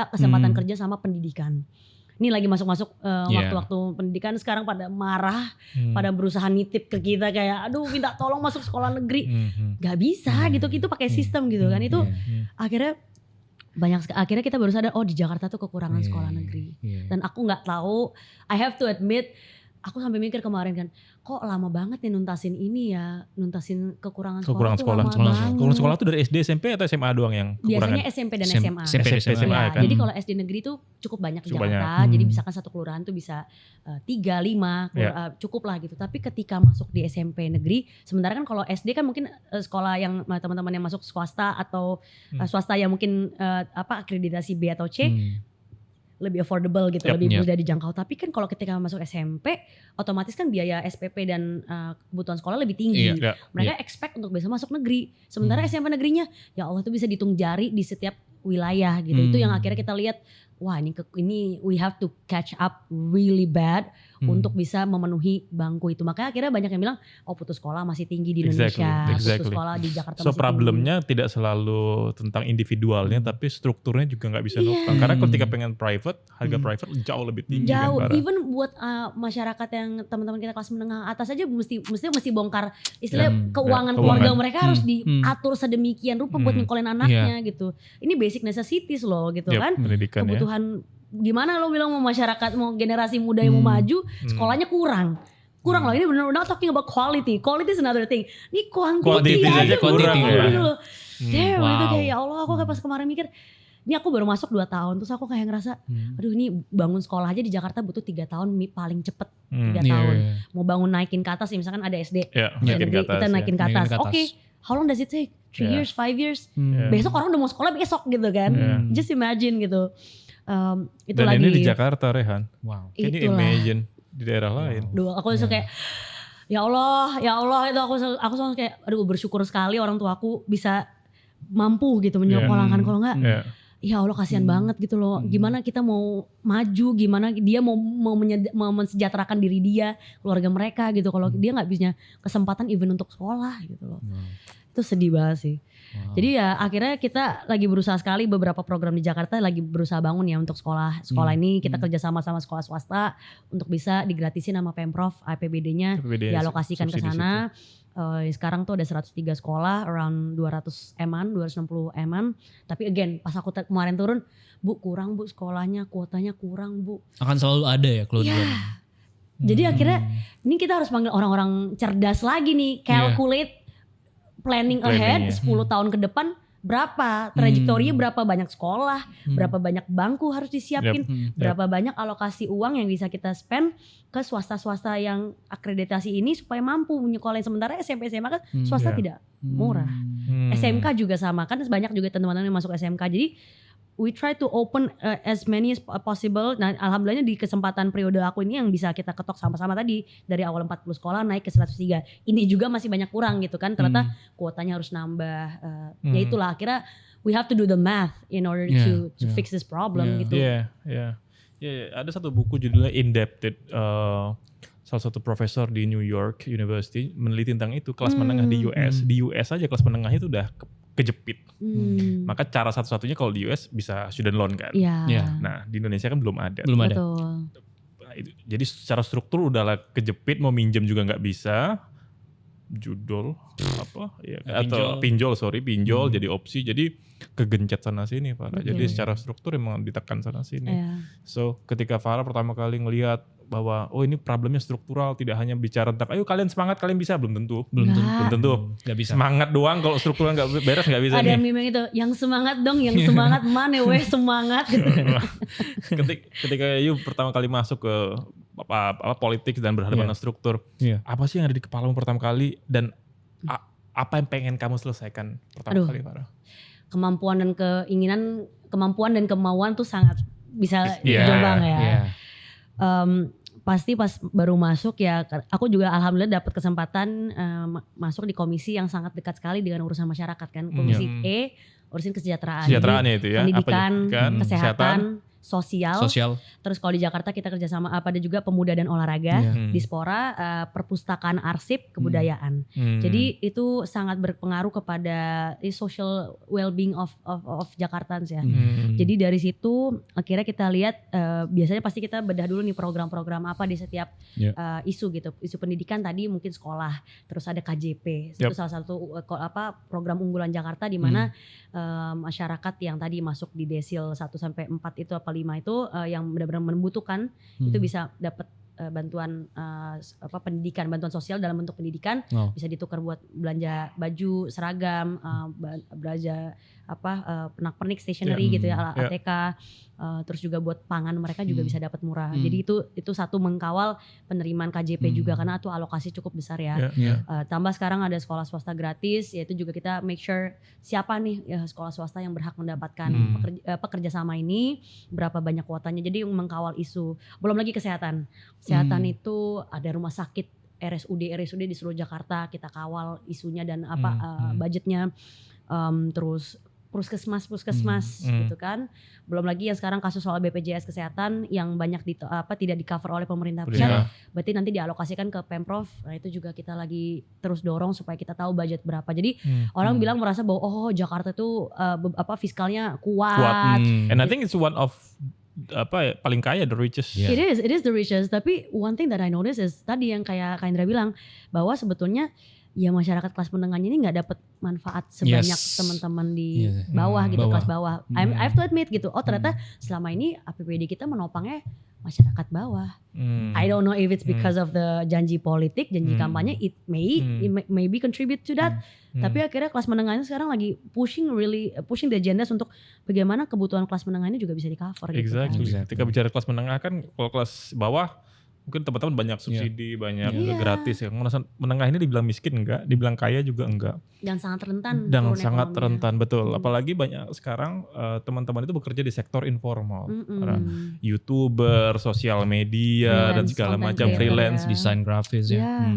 kesempatan kerja sama pendidikan. Ini lagi masuk-masuk waktu-waktu pendidikan, sekarang pada marah, pada berusaha nitip ke kita kayak aduh minta tolong masuk sekolah negeri. Gak bisa gitu, itu pakai sistem gitu kan. Itu akhirnya kita baru sadar, oh di Jakarta tuh kekurangan sekolah negeri. Dan aku nggak tahu, I have to admit, aku sampai mikir kemarin kan, kok lama banget nih nuntasin ini ya, nuntasin kekurangan sekolah. Kekurangan sekolah tuh dari SD, SMP atau SMA doang yang kekurangan? Biasanya SMP dan SMA. SMA kan. Jadi kalau SD negeri tuh cukup banyak di Jakarta. Jadi misalkan satu kelurahan tuh bisa 3, 5, cukup lah gitu. Tapi ketika masuk di SMP negeri, sementara kan kalau SD kan mungkin sekolah yang teman-teman yang masuk swasta atau swasta yang mungkin akreditasi B atau C, lebih affordable gitu, lebih mudah dijangkau. Tapi kan kalau ketika masuk SMP, otomatis kan biaya SPP dan kebutuhan sekolah lebih tinggi. Mereka expect untuk bisa masuk negeri. Sementara SMP negerinya, ya Allah itu bisa dihitung jari di setiap wilayah gitu. Itu yang akhirnya kita lihat, wah ini we have to catch up really bad untuk bisa memenuhi bangku itu. Makanya akhirnya banyak yang bilang, oh putus sekolah masih tinggi di Indonesia, putus sekolah di Jakarta masih tinggi. Problemnya tidak selalu tentang individualnya, tapi strukturnya juga nggak bisa nopang. Karena ketika pengen private, harga private jauh lebih tinggi. Jauh, kan, even buat masyarakat yang teman-teman kita kelas menengah atas aja mesti bongkar istilah keuangan keluarga mereka harus diatur sedemikian rupa buat nyekolin anaknya gitu. Ini basic necessities loh gitu kan. Kebutuhan gimana lo bilang mau masyarakat, mau generasi muda yang mau maju, sekolahnya kurang loh. Ini benar-benar talking about quality is another thing. Ini quantity aja kurang gitu loh. Itu kayak ya Allah, aku pas kemarin mikir, ini aku baru masuk 2 tahun, terus aku kayak ngerasa, aduh ini bangun sekolah aja di Jakarta butuh 3 tahun paling cepet 3 tahun. Mau bangun naikin ke atas, misalkan ada SD, kita naikin ke atas. Oke, how long does it take? 3 years, 5 years? Besok orang udah mau sekolah besok gitu kan. Just imagine gitu. Itu dan lagi, ini di Jakarta, Rehan. Wow. Can you imagine di daerah lain? Aku langsung kayak, ya Allah itu aku langsung kayak, aduh bersyukur sekali orang tua aku bisa mampu gitu menyekolahkan. Kalau enggak, ya Allah kasihan banget gitu loh. Gimana kita mau maju, gimana dia mau mensejahterakan diri dia, keluarga mereka gitu. Kalau dia nggak bisa kesempatan even untuk sekolah gitu loh. Itu sedih banget sih. Jadi ya akhirnya kita lagi berusaha sekali, beberapa program di Jakarta lagi berusaha bangun ya untuk sekolah ini kita kerjasama sama sekolah swasta untuk bisa digratisin sama Pemprov, APBD-nya dialokasikan ke sana. Sekarang tuh ada 103 sekolah, around 200 M-an, 260 M-an. Tapi again, pas aku kemarin turun, Bu kurang Bu sekolahnya, kuotanya kurang Bu. Akan selalu ada ya keluhan. Jadi akhirnya ini kita harus panggil orang-orang cerdas lagi nih, calculate, planning ahead, 10 tahun ke depan. Berapa trajektorinya, berapa banyak sekolah, berapa banyak bangku harus disiapin, berapa banyak alokasi uang yang bisa kita spend ke swasta-swasta yang akreditasi ini supaya mampu menyekolahin. Sementara SMP SMA kan swasta tidak murah. SMK juga sama kan, banyak juga teman-teman yang masuk SMK. Jadi we try to open as many as possible. Nah, alhamdulillahnya di kesempatan periode aku ini yang bisa kita ketok sama-sama tadi dari awal 40 sekolah naik ke 103. Ini juga masih banyak kurang gitu kan. Ternyata kuotanya harus nambah. Ya itulah akhirnya we have to do the math in order to fix this problem gitu. Ada satu buku judulnya Indebted. Salah satu profesor di New York University meneliti tentang itu, kelas menengah di US. Di US aja kelas menengah itu udah kejepit. Maka cara satu-satunya kalau di US bisa student loan kan. Nah di Indonesia kan belum ada. Betul. Jadi secara struktur udahlah kejepit, mau minjem juga nggak bisa. Judul apa ya, atau pinjol jadi opsi, jadi kegencet sana sini Farah. Jadi secara struktur emang ditekan sana sini. So ketika Farah pertama kali ngelihat bahwa ini problemnya struktural, tidak hanya bicara tentang ayo kalian semangat, kalian bisa, belum tentu nggak bisa. Semangat doang kalau struktural nggak beres nggak bisa. Ada meme itu, yang semangat dong, yang semangat mana weh semangat gitu. Ketika you pertama kali masuk ke apa politik dan berhadapan dengan struktur, apa sih yang ada di kepalamu pertama kali dan apa yang pengen kamu selesaikan pertama kali Farah? Kemampuan dan keinginan, kemampuan dan kemauan tuh sangat bisa dijombang ya. Pasti pas baru masuk ya, aku juga alhamdulillah dapat kesempatan masuk di komisi yang sangat dekat sekali dengan urusan masyarakat kan. Komisi E, urusan kesejahteraan. Kesejahteraannya itu ya. Pendidikan, kesehatan, sosial. Terus kalau di Jakarta kita kerjasama ada juga pemuda dan olahraga, dispora, perpustakaan arsip, kebudayaan. Jadi itu sangat berpengaruh kepada social well-being of Jakartans ya. Jadi dari situ akhirnya kita lihat biasanya pasti kita bedah dulu nih program-program apa di setiap isu gitu. Isu pendidikan tadi mungkin sekolah, terus ada KJP. Itu salah satu program unggulan Jakarta di mana masyarakat yang tadi masuk di desil 1 sampai 4 itu 5 itu yang benar-benar membutuhkan itu bisa dapat bantuan pendidikan, bantuan sosial dalam bentuk pendidikan, bisa ditukar buat belanja baju, seragam, belanja pernak-pernik stationery gitu ya, ATK, terus juga buat pangan mereka juga bisa dapat murah. Jadi itu satu mengkawal penerimaan KJP juga karena itu alokasi cukup besar ya. Tambah sekarang ada sekolah swasta gratis, yaitu juga kita make sure siapa nih sekolah swasta yang berhak mendapatkan pekerja sama ini, berapa banyak kuotanya. Jadi mengkawal isu. Belum lagi kesehatan. Kesehatan itu ada rumah sakit RSUD di seluruh Jakarta, kita kawal isunya dan budgetnya, terus puskesmas gitu kan. Belum lagi yang sekarang kasus soal BPJS kesehatan yang banyak tidak di cover oleh pemerintah pusat, berarti nanti dialokasikan ke Pemprov. Nah itu juga kita lagi terus dorong supaya kita tahu budget berapa. Jadi orang bilang merasa bahwa Jakarta itu fiskalnya kuat. And I think it's one of paling kaya, the richest. It is the richest. Tapi one thing that I notice is tadi yang kayak Kak Indra bilang bahwa sebetulnya ya masyarakat kelas menengahnya ini nggak dapat manfaat sebanyak teman-teman di bawah gitu, kelas bawah. I have to admit gitu. Ternyata selama ini APBD kita menopangnya masyarakat bawah. I don't know if it's because of the janji politik, janji kampanye. It may contribute to that. Tapi akhirnya kelas menengahnya sekarang lagi pushing the agenda untuk bagaimana kebutuhan kelas menengah ini juga bisa di cover. Exactly. Gitu kan. Ketika bicara kelas menengah kan, kalau kelas bawah mungkin teman-teman banyak subsidi, banyak gratis ya. Menengah ini dibilang miskin enggak, dibilang kaya juga enggak. Dan sangat rentan. Dan sangat rentan, betul. Apalagi banyak sekarang teman-teman itu bekerja di sektor informal. YouTuber, sosial media, dan segala macam, freelance, desain grafis ya.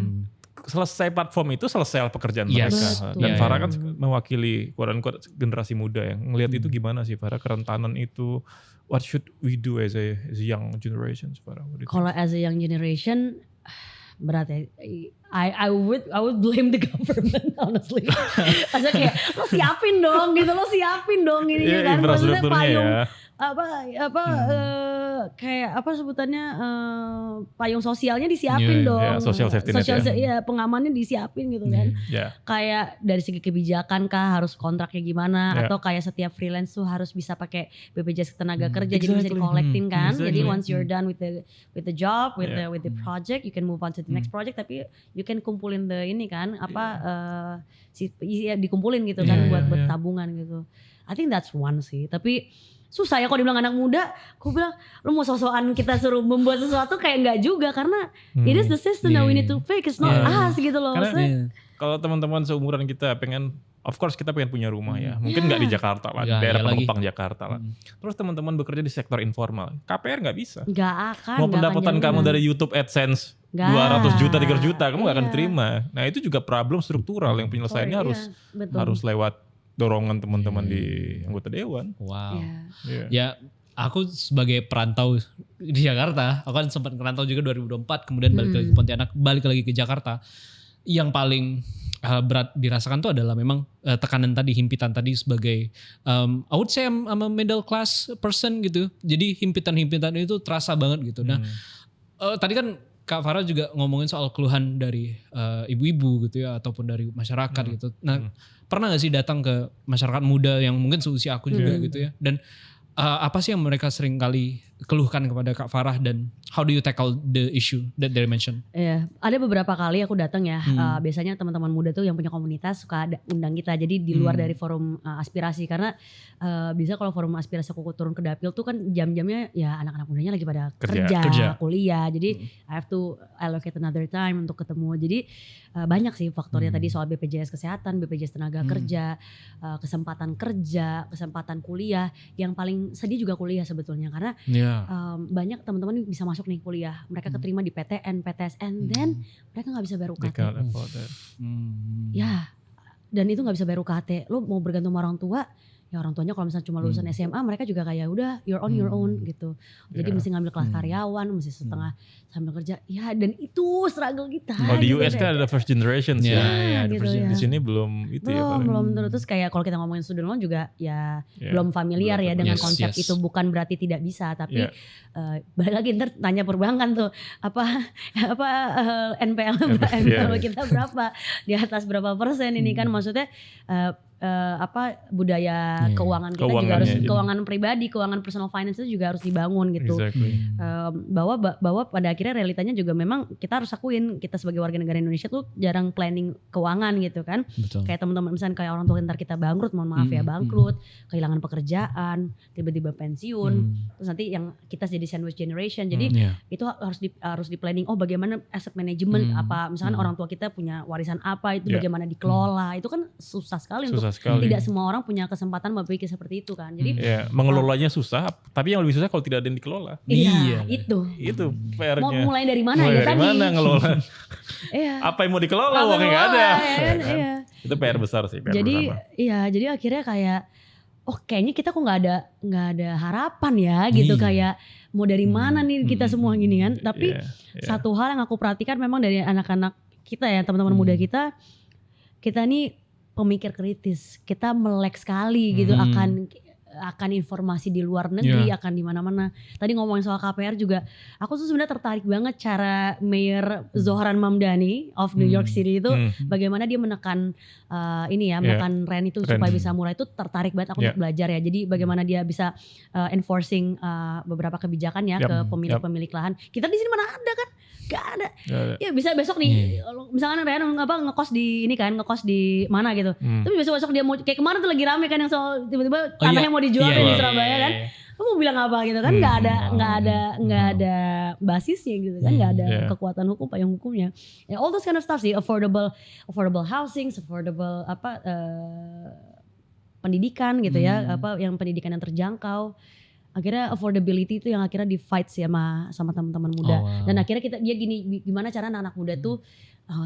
Selesai platform itu selesai pekerjaan mereka. Dan Farah kan mewakili quote-unquote generasi muda yang ngelihat itu gimana sih Farah, kerentanan itu. What should we do as a young generation, Farah? Kalau as a young generation berat ya. I would blame the government honestly. Maksudnya kayak lo siapin dong gitu, ini kan. Maksudnya kayak apa sebutannya payung sosialnya disiapin dong. Yeah, social safety net ya. Pengamannya disiapin gitu kan. Kayak dari segi kebijakan kah harus kontraknya gimana atau kayak setiap freelance tuh harus bisa pakai BPJS tenaga kerja jadi bisa di-collecting kan. Jadi once you're done with the job, with the project, you can move on to the next project, tapi you can kumpulin ini kan dikumpulin gitu kan buat tabungan gitu. I think that's one sih. Tapi susah ya kalau dibilang anak muda, aku bilang lu mau sosokan kita suruh membuat sesuatu kayak enggak juga karena it is the system that we need to fix, it's not us gitu loh. Karena kalau teman-teman seumuran kita pengen, of course kita pengen punya rumah ya, mungkin nggak di Jakarta lah, di daerah penumpang Jakarta lah. Terus teman-teman bekerja di sektor informal, KPR nggak bisa. Nggak akan. Mau pendapatan kamu dari YouTube AdSense 200 juta, 300 juta, kamu nggak akan terima. Nah itu juga problem struktural yang penyelesaiannya harus lewat dorongan teman-teman di anggota dewan. Wow. Ya aku sebagai perantau di Jakarta, aku kan sempat ngerantau juga 2024, kemudian balik lagi ke Pontianak, balik lagi ke Jakarta. Yang paling berat dirasakan tuh adalah memang tekanan tadi, himpitan tadi sebagai I would say I'm a middle class person gitu. Jadi himpitan-himpitan itu terasa banget gitu. Nah tadi kan Kak Farah juga ngomongin soal keluhan dari ibu-ibu gitu ya, ataupun dari masyarakat gitu. Nah pernah gak sih datang ke masyarakat muda yang mungkin seusia aku juga gitu ya, dan apa sih yang mereka sering kali keluhkan kepada Kak Farah, dan how do you tackle the issue that they mention? Iya, ada beberapa kali aku datang ya. Biasanya teman-teman muda tuh yang punya komunitas suka undang kita. Jadi di luar dari forum aspirasi, karena bisa kalau forum aspirasi aku turun ke dapil tuh kan jam-jamnya ya anak-anak mudanya lagi pada kerja. Kuliah. Jadi I have to allocate another time untuk ketemu. Jadi banyak sih faktornya tadi soal BPJS kesehatan, BPJS tenaga kerja, kesempatan kerja, kesempatan kuliah. Yang paling sedih juga kuliah sebetulnya, karena banyak teman-teman bisa masuk nih kuliah, mereka keterima di PTN, PTSN, dan mereka nggak bisa bayar UKT. Ya, dan itu nggak bisa bayar UKT. Lo mau bergantung sama orang tua, ya orang tuanya kalau misalnya cuma lulusan SMA, mereka juga kayak udah you're on your own gitu. Jadi mesti ngambil kelas karyawan, mesti setengah sambil kerja. Ya, dan itu struggle kita. Kalau di US kan ada first generation sih. Gitu, di sini belum itu belum terus kayak kalau kita ngomongin student loan juga belum familiar ya dengan konsep itu. Bukan berarti tidak bisa, tapi balik lagi ntar tanya perbankan tuh apa NPL kita berapa, di atas berapa persen ini kan, maksudnya budaya keuangan kita juga harus, keuangan pribadi, keuangan personal finance itu juga harus dibangun gitu. Bahwa pada akhirnya realitanya juga memang kita harus akuin, kita sebagai warga negara Indonesia tuh jarang planning keuangan gitu kan. Betul. Kayak teman-teman misalnya kayak orang tua ntar kita bangkrut, mohon maaf ya, bangkrut, kehilangan pekerjaan, tiba-tiba pensiun, terus nanti yang kita jadi sandwich generation. Jadi itu harus di planning. Oh, bagaimana asset management, apa misalkan orang tua kita punya warisan apa, itu bagaimana dikelola. Itu kan susah sekali untuk tidak semua orang punya kesempatan berpikir seperti itu kan. Jadi mengelolanya susah, tapi yang lebih susah kalau tidak ada yang dikelola. Iya, itu PR-nya. Mau mulai dari mana ya tadi? Mana ngelola? Apa yang mau dikelola? Uangnya nggak ada. Itu PR besar sih. Jadi akhirnya kayak, kayaknya kita kok nggak ada harapan ya gitu, kayak mau dari mana nih kita semua gini kan. Tapi satu hal yang aku perhatikan memang dari anak-anak kita ya, teman-teman muda kita nih pemikir kritis, kita melek sekali gitu akan informasi di luar negeri, akan di mana-mana. Tadi ngomongin soal KPR juga, aku tuh sebenarnya tertarik banget cara Mayor Zohran Mamdani of New York City itu bagaimana dia menekan menekan rent itu supaya bisa murah. Itu tertarik banget aku untuk belajar ya. Jadi bagaimana dia bisa enforcing beberapa kebijakan ya ke pemilik-pemilik lahan. Kita di sini mana ada kan? Gak ada. Ya bisa besok nih, misalkan Rian ngekos di mana gitu. Tapi besok dia mau, kayak kemarin tuh lagi rame kan yang soal tiba-tiba tanah yang mau dijual di Surabaya kan. Lu mau bilang apa gitu kan? Nggak ada basisnya gitu kan, nggak ada kekuatan hukum, payung hukumnya. Ya, all those kind of stuff sih, affordable housing, affordable pendidikan gitu ya, yang pendidikan yang terjangkau. Akhirnya affordability itu yang akhirnya di fight sih sama teman-teman muda. Dan akhirnya dia gimana cara anak-anak muda tuh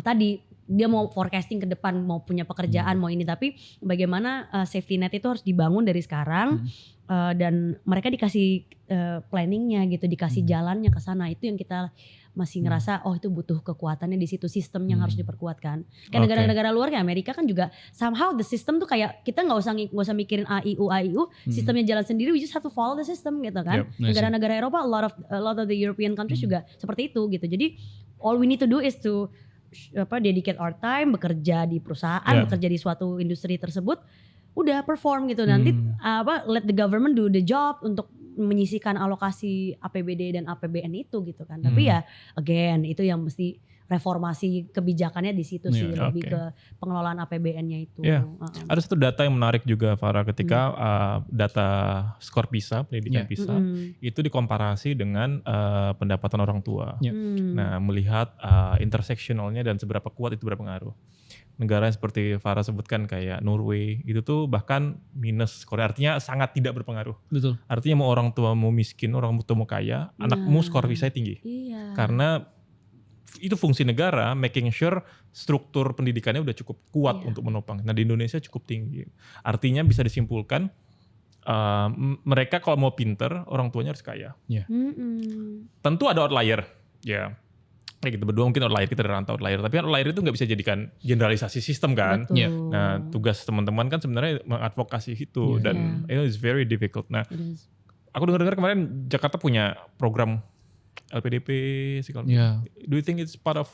tadi dia mau forecasting ke depan, mau punya pekerjaan, mau ini, tapi bagaimana safety net itu harus dibangun dari sekarang, dan mereka dikasih planningnya gitu, dikasih jalannya ke sana. Itu yang kita masih ngerasa oh itu butuh kekuatannya di situ, sistemnya yang harus diperkuatkan. Kayak negara-negara luar kayak Amerika kan juga somehow the system tuh kayak kita nggak usah mikirin AIU, sistemnya jalan sendiri, we just have to follow the system gitu kan. Negara-negara Eropa a lot of the European countries juga seperti itu gitu. Jadi all we need to do is to dedicate our time, bekerja di perusahaan, bekerja di suatu industri tersebut, udah perform gitu. Nanti let the government do the job untuk menyisihkan alokasi APBD dan APBN itu gitu kan. Tapi ya again itu yang mesti reformasi kebijakannya di situ sih, lebih ke pengelolaan APBN-nya itu. Ada satu data yang menarik juga Farah ketika data skor PISA, pendidikan PISA itu dikomparasi dengan pendapatan orang tua. Nah, melihat intersectionalnya dan seberapa kuat itu berpengaruh. Negara seperti Farah sebutkan kayak Norway itu tuh bahkan minus skor, artinya sangat tidak berpengaruh. Betul. Artinya mau orang tua mau miskin, orang tua mau kaya, anakmu skor PISA tinggi. Karena itu fungsi negara, making sure struktur pendidikannya udah cukup kuat untuk menopang. Nah di Indonesia cukup tinggi. Artinya bisa disimpulkan mereka kalau mau pinter, orang tuanya harus kaya. Tentu ada outlier, ya. Kayak kita berdua mungkin outlier, kita rantau outlier. Tapi outlier itu nggak bisa jadikan generalisasi sistem kan. Nah tugas teman-teman kan sebenarnya mengadvokasi itu. Dan itu is very difficult. Nah aku dengar-dengar kemarin Jakarta punya program LPDP psikologi. Do you think it's part of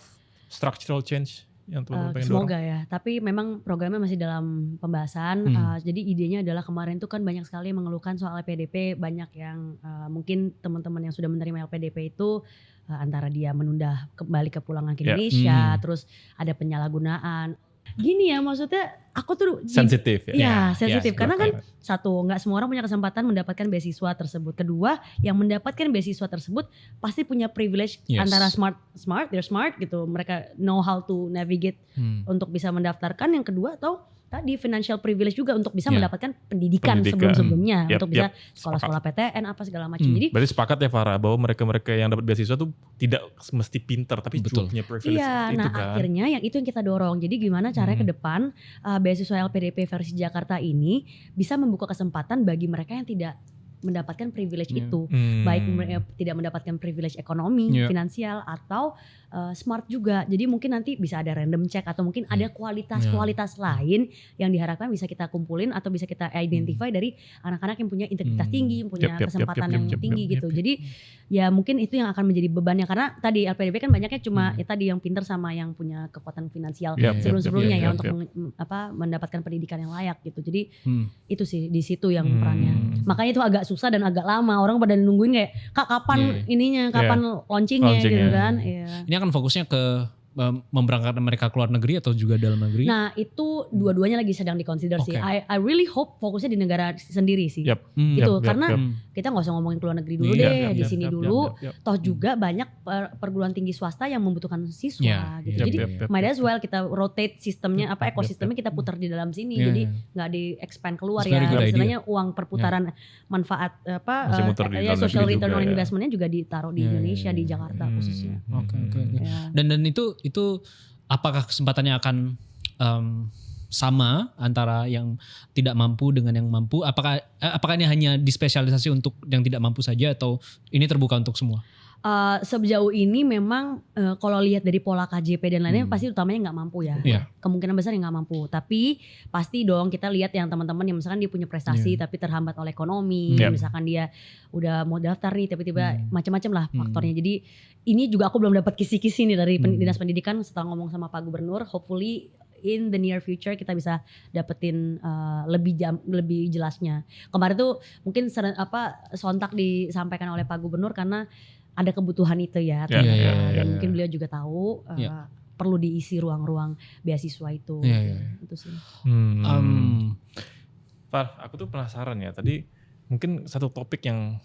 structural change yang teman-teman pengen dorong? Semoga ya, tapi memang programnya masih dalam pembahasan. Jadi idenya adalah kemarin tuh kan banyak sekali mengeluhkan soal LPDP, banyak yang mungkin teman-teman yang sudah menerima LPDP itu antara dia menunda kembali ke pulangan ke Indonesia, terus ada penyalahgunaan. Gini ya, maksudnya aku tuh sensitif sensitif karena kan satu, nggak semua orang punya kesempatan mendapatkan beasiswa tersebut. Kedua, yang mendapatkan beasiswa tersebut pasti punya privilege antara they're smart gitu, mereka know how to navigate untuk bisa mendaftarkan. Yang kedua atau tadi financial privilege juga untuk bisa mendapatkan pendidikan sebelum-sebelumnya, untuk bisa sekolah-sekolah PTN apa segala macam. Jadi berarti sepakat ya Farah bahwa mereka-mereka yang dapat beasiswa tuh tidak mesti pintar tapi juga punya privilege itu kan. Akhirnya yang itu yang kita dorong. Jadi gimana caranya ke depan beasiswa LPDP versi Jakarta ini bisa membuka kesempatan bagi mereka yang tidak mendapatkan privilege itu, baik tidak mendapatkan privilege ekonomi, finansial atau smart juga. Jadi mungkin nanti bisa ada random check atau mungkin ada kualitas-kualitas lain yang diharapkan bisa kita kumpulin atau bisa kita identify dari anak-anak yang punya integritas tinggi, punya kesempatan yang tinggi gitu. Jadi ya mungkin itu yang akan menjadi bebannya, karena tadi LPDP kan banyaknya cuma tadi yang pinter sama yang punya kekuatan finansial sebelum-sebelumnya untuk mendapatkan pendidikan yang layak gitu. Jadi itu sih di situ yang perannya. Makanya itu agak susah dan agak lama, orang pada nungguin kayak Kak kapan kapan launchingnya gitu kan. Ini akan fokusnya ke memberangkatkan mereka keluar negeri atau juga dalam negeri? Nah itu dua-duanya lagi sedang dikonsider sih. I really hope fokusnya di negara sendiri sih. Karena kita nggak usah ngomongin keluar negeri dulu di sini dulu. Toh juga banyak perguruan tinggi swasta yang membutuhkan siswa gitu. Jadi might as well kita rotate sistemnya, ekosistemnya kita putar di dalam sini. Jadi nggak di expand keluar ya. Istilahnya uang perputaran manfaat social return on investmentnya juga ditaruh di Indonesia, di Jakarta khususnya. Dan itu apakah kesempatannya akan sama antara yang tidak mampu dengan yang mampu? Apakah ini hanya dispesialisasi untuk yang tidak mampu saja atau ini terbuka untuk semua? Sejauh ini memang kalau lihat dari pola KJP dan lainnya pasti utamanya nggak mampu ya. Kemungkinan besar yang nggak mampu. Tapi pasti dong kita lihat yang teman-teman yang misalkan dia punya prestasi tapi terhambat oleh ekonomi. Misalkan dia udah mau daftar nih tiba-tiba macam-macam lah faktornya. Jadi ini juga aku belum dapat kisi-kisi nih dari Dinas Pendidikan setelah ngomong sama Pak Gubernur. Hopefully in the near future kita bisa dapetin lebih jelasnya. Kemarin tuh mungkin sontak disampaikan oleh Pak Gubernur karena ada kebutuhan itu ya. Dan mungkin beliau juga tahu perlu diisi ruang-ruang beasiswa itu. Itu sih. Far, aku tuh penasaran ya. Tadi mungkin satu topik yang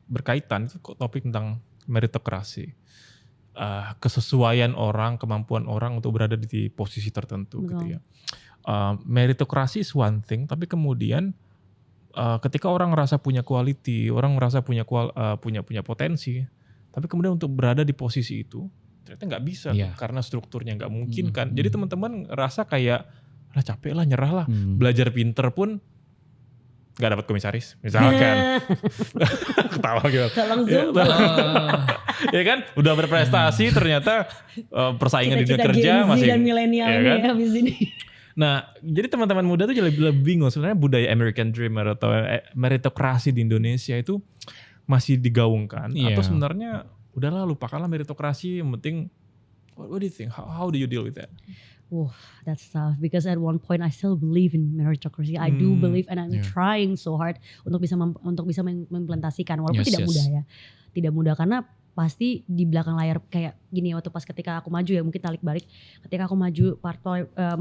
berkaitan itu topik tentang meritokrasi. Kesesuaian orang, kemampuan orang untuk berada di posisi tertentu. Gitu ya. Meritokrasi is one thing, tapi kemudian ketika orang merasa punya quality, orang merasa punya potensi, tapi kemudian untuk berada di posisi itu ternyata nggak bisa karena strukturnya nggak mungkin kan. Jadi teman-teman rasa kayak capek lah, nyerah lah, belajar pinter pun nggak dapat komisaris misalkan. Ketawa gitu. Tolong Ya, zoom. ya kan udah berprestasi ternyata persaingan di dunia Cita-cita kerja Gen Z masih dan milenial ya nih kan? habis ini. Nah, jadi teman-teman muda tuh lebih bingung sebenarnya budaya American Dreamer atau meritokrasi di Indonesia itu masih digaungkan Iya. atau sebenarnya udahlah lupakanlah meritokrasi, yang penting what do you think? How do you deal with that? That's tough because at one point I still believe in meritocracy. I do believe and I'm Yeah. trying so hard untuk bisa mengimplementasikan walaupun Yes, tidak yes. mudah ya. Tidak mudah karena pasti di belakang layar kayak gini waktu pas ketika aku maju ya mungkin tarik balik ketika aku maju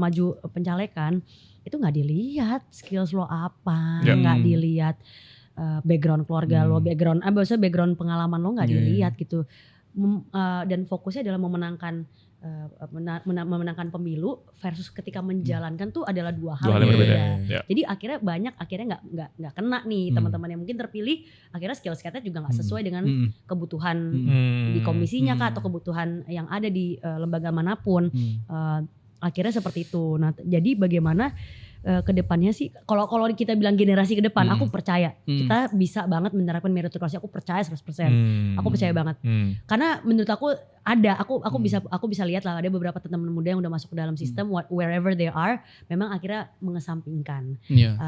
maju pencalekan itu nggak dilihat skills lo apa, Yeah. nggak dilihat background keluarga lo, maksudnya background pengalaman lo nggak Yeah. dilihat gitu. Dan fokusnya adalah memenangkan pemilu versus ketika menjalankan tuh adalah dua hal Dua hal yang yang berbeda. berbeda. Ya. Jadi akhirnya nggak kena nih teman-teman yang mungkin terpilih akhirnya skill-setnya juga nggak sesuai dengan kebutuhan di komisinya kah atau kebutuhan yang ada di lembaga manapun. Akhirnya seperti itu. Nah, jadi bagaimana kedepannya sih kalau kita bilang generasi ke depan aku percaya kita bisa banget menerapkan meritokrasi, aku percaya 100%. Aku percaya banget. Karena menurut aku aku bisa lihat lah ada beberapa teman muda yang udah masuk ke dalam sistem wherever they are memang akhirnya mengesampingkan. Iya.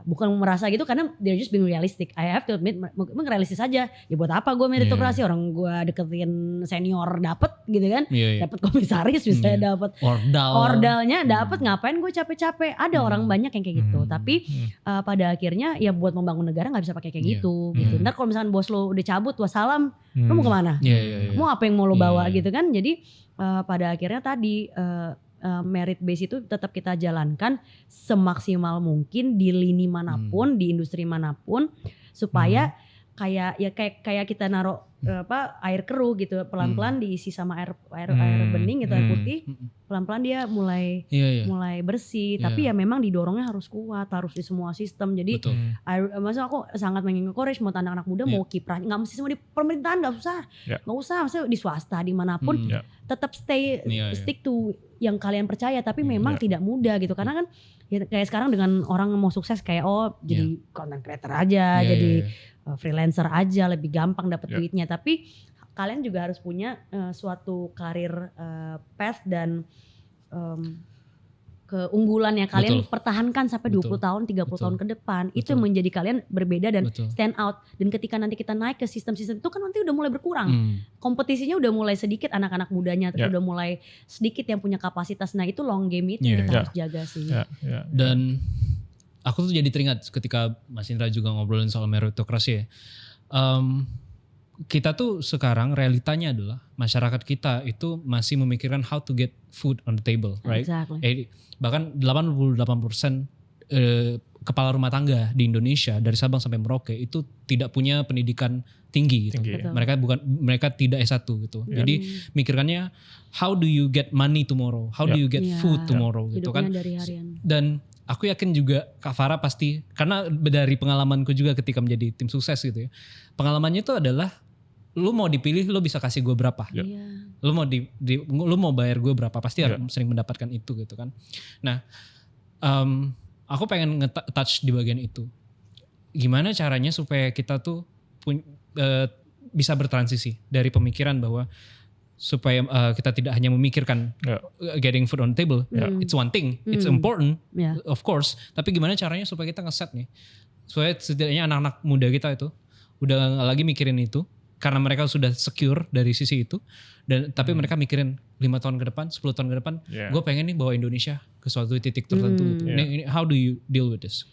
Bukan merasa gitu karena they're just being realistic. I have to admit memang realistis aja. Ya buat apa gue meritokrasi orang gue deketin senior dapet gitu kan. Iya. Dapat komisaris bisa dapet ordalnya dapat ngapain gue capek-capek. Ada orang banyak yang kayak gitu. Tapi pada akhirnya ya buat membangun negara nggak bisa pakai kayak gitu. Ntar kalau misalkan bos lo udah cabut wassalam, lo mau kemana? Iya. Mau apa yang mau lo bawa gitu kan? Jadi pada akhirnya tadi merit base itu tetap kita jalankan semaksimal mungkin di lini manapun, di industri manapun supaya kayak kita naruh air keruh gitu pelan-pelan diisi sama air bening gitu, air putih, pelan-pelan dia mulai bersih. Tapi ya memang didorongnya harus kuat, harus di semua sistem. Jadi maksudnya aku sangat mengencourage buat anak-anak muda mau kiprah nggak mesti semua di pemerintahan, nggak usah maksudnya di swasta dimanapun tetap stick to yang kalian percaya. Tapi memang tidak mudah gitu karena kan ya kayak sekarang dengan orang mau sukses kayak jadi content creator aja, jadi freelancer aja lebih gampang dapat duitnya. Tapi kalian juga harus punya suatu karir path dan keunggulan yang kalian pertahankan sampai 20 tahun, 30 tahun ke depan. Itu yang menjadi kalian berbeda dan stand out. Dan ketika nanti kita naik ke sistem-sistem itu kan nanti udah mulai berkurang. Kompetisinya udah mulai sedikit, anak-anak mudanya udah mulai sedikit yang punya kapasitas. Nah itu long game itu yang kita harus jaga sih. Dan aku tuh jadi teringat ketika Mas Indra juga ngobrolin soal meritokrasi ya. Kita tuh sekarang realitanya adalah masyarakat kita itu masih memikirkan how to get food on the table, right? Exactly. Bahkan 88% kepala rumah tangga di Indonesia dari Sabang sampai Merauke itu tidak punya pendidikan tinggi gitu. Mereka tidak S1 gitu. Jadi mikirkannya how do you get money tomorrow? How do you get food tomorrow gitu kan? Dari harian. Dan aku yakin juga Kak Farah pasti, karena dari pengalamanku juga ketika menjadi tim sukses gitu ya. Pengalamannya itu adalah lu mau dipilih lu bisa kasih gue berapa. Lu mau bayar gue berapa, pasti harus sering mendapatkan itu gitu kan. Nah, aku pengen nge-touch di bagian itu. Gimana caranya supaya kita tuh bisa bertransisi dari pemikiran bahwa supaya kita tidak hanya memikirkan getting food on the table, it's one thing, it's important, of course. Tapi gimana caranya supaya kita ngeset nih, supaya setidaknya anak-anak muda kita itu udah gak lagi mikirin itu, karena mereka sudah secure dari sisi itu, dan tapi mereka mikirin 5 tahun ke depan, 10 tahun ke depan, gue pengen nih bawa Indonesia ke suatu titik tertentu. Ini, how do you deal with this?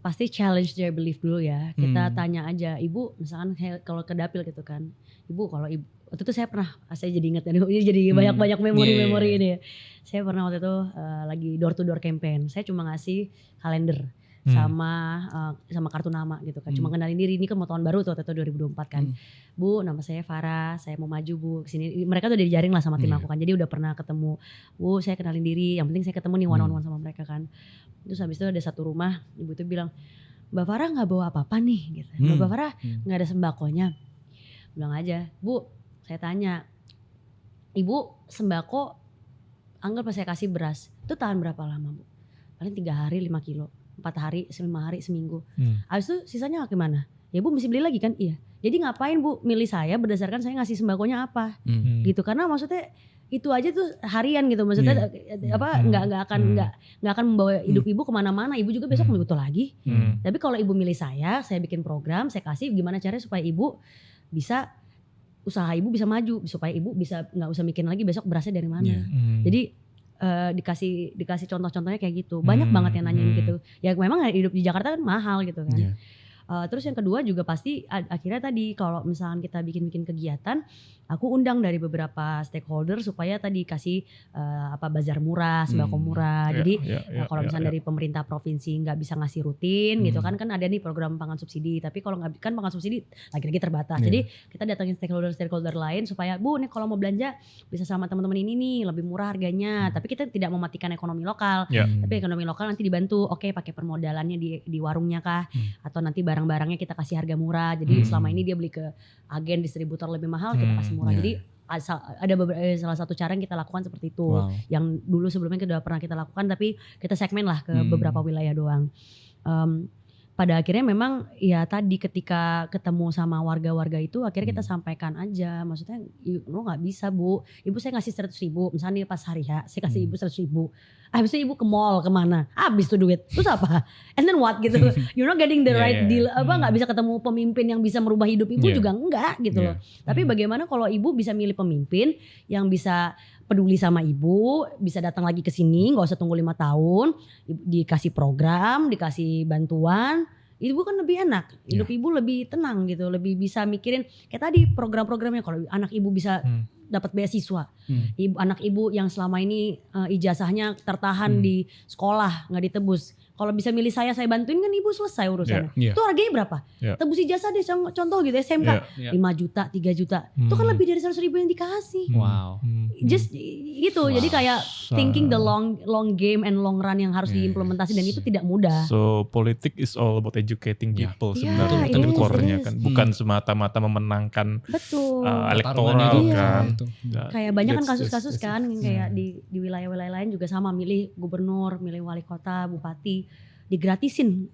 Pasti challenge their belief dulu ya. Kita tanya aja, ibu misalkan kalau ke dapil gitu kan, ibu kalau ibu waktu itu saya jadi ingat jadi banyak memori ini ya. Saya pernah waktu itu lagi door to door campaign. Saya cuma ngasih kalender sama kartu nama gitu kan. Cuma kenalin diri, ini kan mau tahun baru tuh waktu itu 2024 kan. Bu, nama saya Farah, saya mau maju Bu kesini. Mereka tuh udah dijaring lah sama tim aku kan. Jadi udah pernah ketemu. Bu, saya kenalin diri. Yang penting saya ketemu nih one on one sama mereka kan. Terus habis itu ada satu rumah, ibu itu bilang, Mbak Farah nggak bawa apa-apa nih gitu. Mbak Farah nggak ada sembakonya. Bilang aja, Bu, saya tanya, Ibu sembako anggap saya kasih beras, itu tahan berapa lama Bu? Paling 3 hari 5 kilo. 4 hari, 5 hari, seminggu. Habis itu sisanya gimana? Ya ibu mesti beli lagi kan? Iya. Jadi ngapain bu milih saya berdasarkan saya ngasih sembakonya apa? Gitu. Karena maksudnya itu aja tuh harian gitu, maksudnya nggak akan membawa hidup ibu kemana-mana. Ibu juga besok butuh lagi. Tapi kalau ibu milih saya bikin program, saya kasih gimana caranya supaya ibu bisa usaha ibu bisa maju, supaya ibu bisa nggak usah mikirin lagi besok berasnya dari mana. Jadi dikasih contoh-contohnya kayak gitu. Banyak banget yang nanyain gitu. Ya memang hidup di Jakarta kan mahal gitu kan. Terus yang kedua juga pasti akhirnya tadi kalau misalkan kita bikin kegiatan, aku undang dari beberapa stakeholder supaya tadi kasih bazar murah, sembako murah. Jadi kalau misalnya dari pemerintah provinsi nggak bisa ngasih rutin gitu kan ada nih program pangan subsidi. Tapi kalau nggak kan pangan subsidi lagi-lagi terbatas. Jadi kita datangin stakeholder lain supaya Bu nih kalau mau belanja bisa sama teman-teman ini nih lebih murah harganya. Tapi kita tidak mematikan ekonomi lokal. Tapi ekonomi lokal nanti dibantu. Oke pakai permodalannya di warungnya kah? Atau nanti barang-barangnya kita kasih harga murah. Jadi selama ini dia beli ke agen distributor lebih mahal kita kasih murah. Jadi ada salah satu cara yang kita lakukan seperti itu. Yang dulu sebelumnya kita udah pernah kita lakukan tapi kita segmen lah ke beberapa wilayah doang. Pada akhirnya memang ya tadi ketika ketemu sama warga-warga itu akhirnya kita sampaikan aja, maksudnya lo nggak bisa Bu, ibu saya ngasih 100.000 misalnya pas hari ya saya kasih ibu 100.000, habis itu ibu ke mall kemana, habis tuh duit, terus apa, and then what gitu, you're not getting the right deal, nggak bisa ketemu pemimpin yang bisa merubah hidup ibu juga enggak gitu loh. Tapi bagaimana kalau ibu bisa milih pemimpin yang bisa peduli sama ibu, bisa datang lagi ke sini, nggak usah tunggu 5 tahun, dikasih program, dikasih bantuan, ibu kan lebih enak, hidup ibu lebih tenang gitu, lebih bisa mikirin kayak tadi program-programnya. Kalau anak ibu bisa dapat beasiswa, anak ibu yang selama ini ijazahnya tertahan di sekolah nggak ditebus, kalau bisa milih saya bantuin kan ibu selesai urusannya. Itu harganya berapa? Tebus ijazah deh contoh gitu SMK 5 juta 3 juta itu kan lebih dari 100.000 yang dikasih. Just gitu. Jadi kayak thinking the long game and long run yang harus diimplementasi dan itu tidak mudah. So politik is all about educating people sebenarnya kan core-nya kan, bukan semata-mata memenangkan elektoral kan. Kayak banyak kan kasus-kasus kan kayak di wilayah-wilayah lain juga sama, milih gubernur, milih wali kota, bupati, digratisin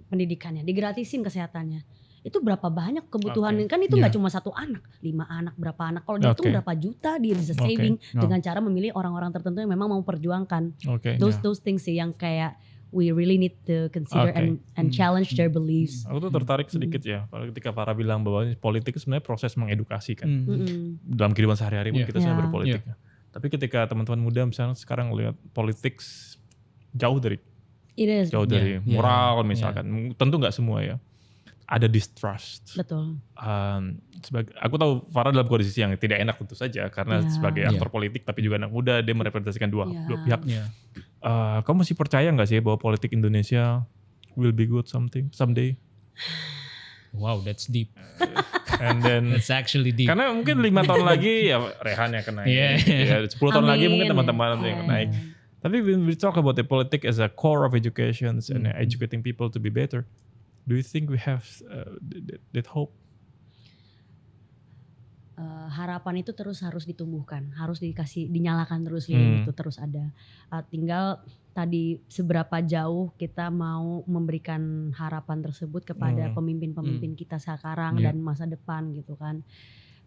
pendidikannya, digratisin kesehatannya. Itu berapa banyak kebutuhan kan itu nggak cuma 1 anak, 5 anak, berapa anak, kalau dihitung berapa juta dia bisa saving dengan cara memilih orang-orang tertentu yang memang mau perjuangkan. Those things sih yang kayak we really need to consider and challenge their beliefs. Aku tuh tertarik sedikit ya ketika Farah bilang bahwa politik itu sebenarnya proses mengedukasi kan. Dalam kehidupan sehari-hari pun kita sedang berpolitik. Tapi ketika teman-teman muda misalnya sekarang lihat politik jauh dari moral misalkan, tentu nggak semua ya. Ada distrust. Betul. Aku tahu Farah dalam kondisi yang tidak enak tentu saja karena sebagai aktor politik tapi juga anak muda, dia merepresentasikan dua pihak. Kamu masih percaya nggak sih bahwa politik Indonesia will be good someday? Wow, that's deep. And then that's actually deep. Karena mungkin 5 tahun lagi ya Rehan yang kena naik. 10 tahun lagi mungkin teman-teman yang naik. Tapi when we talk about the politics as a core of education and educating people to be better, do you think we have that hope? Harapan itu terus harus ditumbuhkan, harus dinyalakan terus, itu terus ada. Tinggal tadi seberapa jauh kita mau memberikan harapan tersebut kepada pemimpin-pemimpin kita sekarang dan masa depan gitu kan.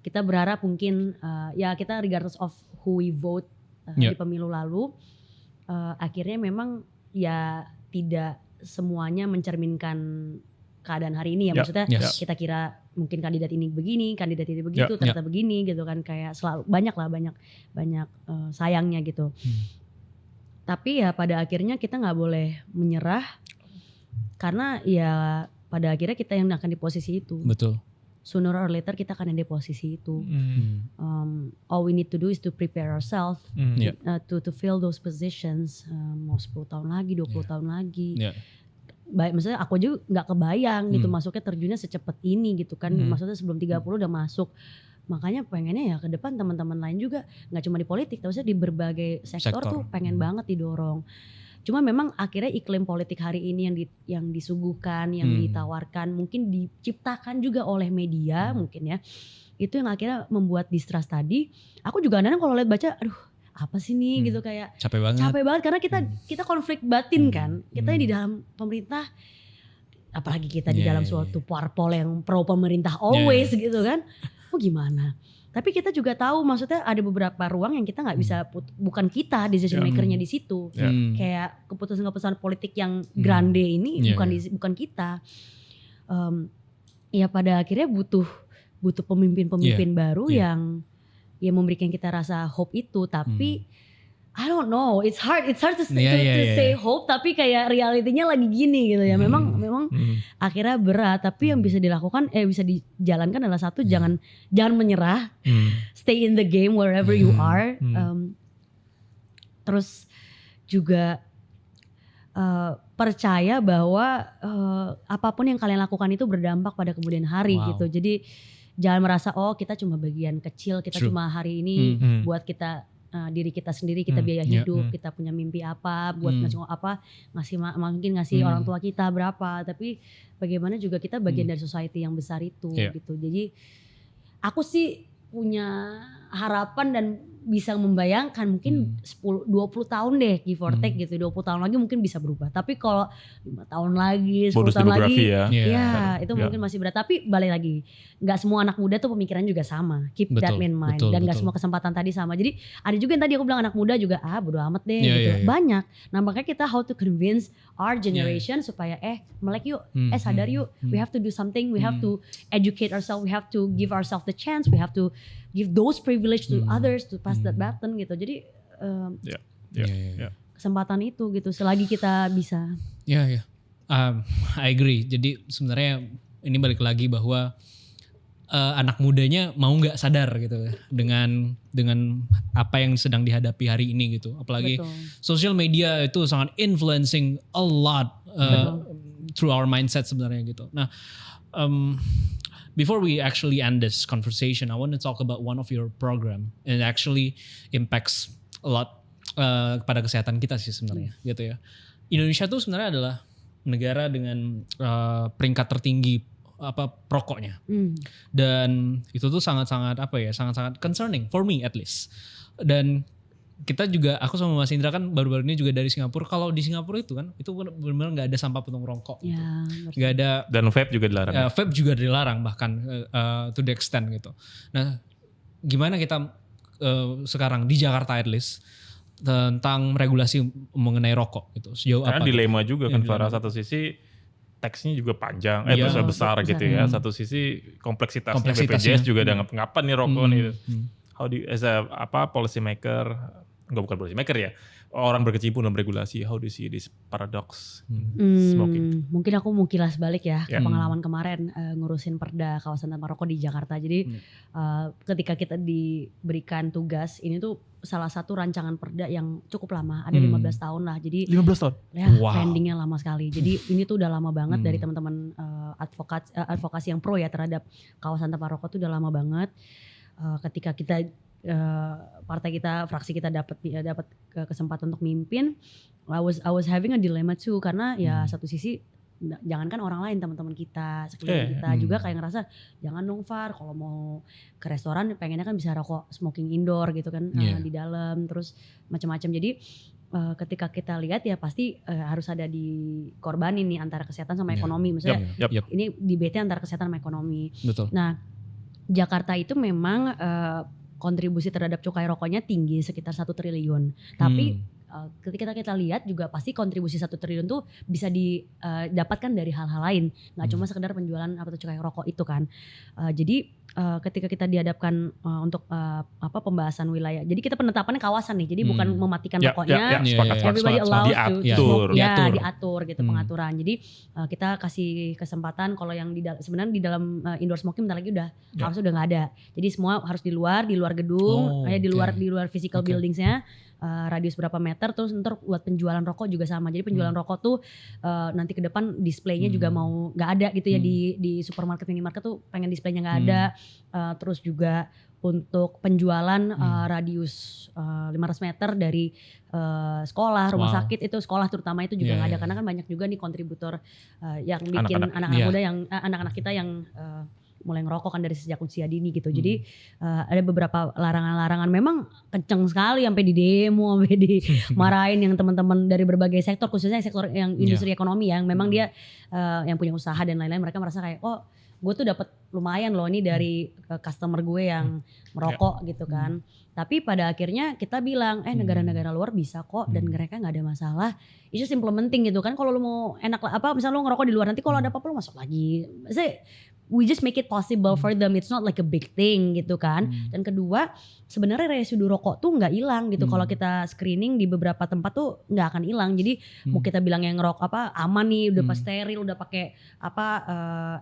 Kita berharap mungkin ya kita regardless of who we vote di pemilu lalu, akhirnya memang ya tidak semuanya mencerminkan keadaan hari ini ya, maksudnya kita kira mungkin kandidat ini begini, kandidat ini begitu, ternyata begini gitu kan, kayak selalu banyak sayangnya gitu. Tapi ya pada akhirnya kita nggak boleh menyerah karena ya pada akhirnya kita yang akan di posisi itu. Betul. Sooner or later kita akan ada di posisi itu. All we need to do is to prepare ourselves to fill those positions. Mau 10 tahun lagi, 20 tahun lagi. Maksudnya aku juga nggak kebayang gitu masuknya terjunnya secepat ini gitu kan. Maksudnya sebelum 30 udah masuk. Makanya pengennya ya ke depan teman-teman lain juga nggak cuma di politik, tapi di berbagai sektor tuh pengen banget didorong. Cuma memang akhirnya iklim politik hari ini yang disuguhkan, yang ditawarkan, mungkin diciptakan juga oleh media mungkin ya. Itu yang akhirnya membuat distrust tadi. Aku juga kadang kalau lihat baca, aduh apa sih nih gitu, kayak Capek banget karena kita konflik batin kan. Kita di dalam pemerintah, apalagi kita di dalam suatu parpol yang pro pemerintah always gitu kan. Gimana? Tapi kita juga tahu, maksudnya ada beberapa ruang yang kita nggak bisa bukan kita decision makernya di situ. Kayak keputusan-keputusan politik yang grande ini bukan kita. Ya pada akhirnya butuh pemimpin-pemimpin baru yang memberikan kita rasa hope itu. Tapi I don't know, it's hard to say hope, tapi kayak realitinya lagi gini gitu ya. Memang akhirnya berat, tapi yang bisa dilakukan bisa dijalankan adalah satu, jangan menyerah. Stay in the game wherever you are. Terus juga percaya bahwa apapun yang kalian lakukan itu berdampak pada kemudian hari gitu. Jadi jangan merasa kita cuma bagian kecil, kita cuma hari ini buat kita diri kita sendiri, kita biaya hidup, kita punya mimpi apa, buat ngasih apa, mungkin ngasih orang tua kita berapa, tapi bagaimana juga kita bagian dari society yang besar itu gitu. Jadi aku sih punya harapan dan bisa membayangkan mungkin 10-20 tahun deh give or take gitu. 20 tahun lagi mungkin bisa berubah. Tapi kalau 5 tahun lagi, 10 tahun lagi itu mungkin masih berat. Tapi balik lagi, gak semua anak muda tuh pemikiran juga sama. Keep that in mind. Dan gak semua kesempatan tadi sama. Jadi ada juga yang tadi aku bilang anak muda juga bodo amat deh gitu. Banyak. Nah makanya kita how to convince our generation supaya melek yuk, sadar yuk. We have to do something, we have to educate ourselves, we have to give ourselves the chance, we have to give those privilege to others to pass that baton gitu. Jadi kesempatan itu gitu selagi kita bisa. I agree. Jadi sebenarnya ini balik lagi bahwa anak mudanya mau nggak sadar gitu dengan apa yang sedang dihadapi hari ini gitu. Apalagi social media itu sangat influencing a lot through our mindset sebenarnya gitu. Nah, before we actually end this conversation, I want to talk about one of your program, and it actually impacts a lot kepada kesehatan kita sih sebenarnya, gitu ya. Indonesia tuh sebenarnya adalah negara dengan peringkat tertinggi perokoknya, dan itu tuh sangat-sangat sangat-sangat concerning for me at least. Dan kita juga, aku sama Mas Indra kan baru-baru ini juga dari Singapura. Kalau di Singapura itu kan, itu benar-benar nggak ada sampah puntung rokok, gitu. Nggak ada. Dan vape juga dilarang. Vape juga dilarang bahkan to the extent gitu. Nah, gimana kita sekarang di Jakarta at least tentang regulasi mengenai rokok gitu? Sejauh karena apa? Dilema juga kan, Farah. Satu sisi teksnya juga panjang, besar gitu ya. Satu sisi kompleksitasnya BPJS juga ada ngapain nih rokok nih. How do you, as a policy maker, bukan policy maker ya, orang berkecimpung dalam regulasi, how do you see this paradox smoking? Mungkin aku mau kilas balik ya ke pengalaman kemarin ngurusin perda kawasan tanpa rokok di Jakarta. Jadi ketika kita diberikan tugas, ini tuh salah satu rancangan perda yang cukup lama, ada 15 tahun lah. Jadi 15 tahun? Ya, pendingnya lama sekali. Jadi ini tuh udah lama banget dari teman-teman advokasi yang pro ya terhadap kawasan tanpa rokok tuh udah lama banget. Ketika kita partai kita, fraksi kita dapat kesempatan untuk mimpin, I was having a dilemma too, karena ya satu sisi jangankan orang lain, teman-teman kita sekeliling kita juga kayak ngerasa jangan dong Far, kalau mau ke restoran pengennya kan bisa rokok smoking indoor gitu kan, di dalam, terus macam-macam. Jadi ketika kita lihat ya pasti harus ada dikorbanin nih antara kesehatan sama ekonomi, maksudnya ini debate antara kesehatan sama ekonomi. Betul. Nah, Jakarta itu memang kontribusi terhadap cukai rokoknya tinggi, sekitar 1 triliun. Tapi ketika kita lihat juga pasti kontribusi 1 triliun tuh bisa didapatkan dari hal-hal lain, nggak cuma sekedar penjualan cukai rokok itu kan. Jadi ketika kita dihadapkan untuk pembahasan wilayah, jadi kita penetapannya kawasan nih, jadi bukan mematikan rokoknya, everybody allowed to smoke, diatur gitu pengaturan. Jadi kita kasih kesempatan kalau yang sebenarnya di dalam indoor smoking bentar lagi harusnya udah nggak ada. Jadi semua harus di luar gedung, di luar physical buildingsnya. Radius berapa meter, terus ntar buat penjualan rokok juga sama. Jadi penjualan rokok tuh nanti ke depan displaynya juga mau nggak ada gitu ya, di supermarket, minimarket tuh pengen displaynya nggak ada. Terus juga untuk penjualan radius 500 meter dari sekolah, rumah sakit, itu sekolah terutama itu juga nggak ada, karena kan banyak juga nih kontributor yang bikin anak-anak muda yang anak-anak kita yang mulai ngerokok kan dari sejak usia dini gitu. Jadi ada beberapa larangan-larangan memang kenceng sekali sampai di demo, sampai dimarahin yang teman-teman dari berbagai sektor, khususnya sektor yang industri ekonomi yang memang dia yang punya usaha dan lain-lain, mereka merasa kayak gue tuh dapat lumayan loh ini dari customer gue yang merokok gitu kan. Tapi pada akhirnya kita bilang negara-negara luar bisa kok dan mereka nggak ada masalah. It's just implementing gitu kan. Kalau lu mau enak misalnya lu ngerokok di luar, nanti kalau ada apa-apa lu masuk lagi. We just make it possible for them. It's not like a big thing gitu kan. Dan kedua, sebenarnya residu rokok tuh nggak hilang gitu. Kalau kita screening di beberapa tempat tuh nggak akan hilang. Jadi mau kita bilang yang ngerokok aman nih, udah pas steril, udah pakai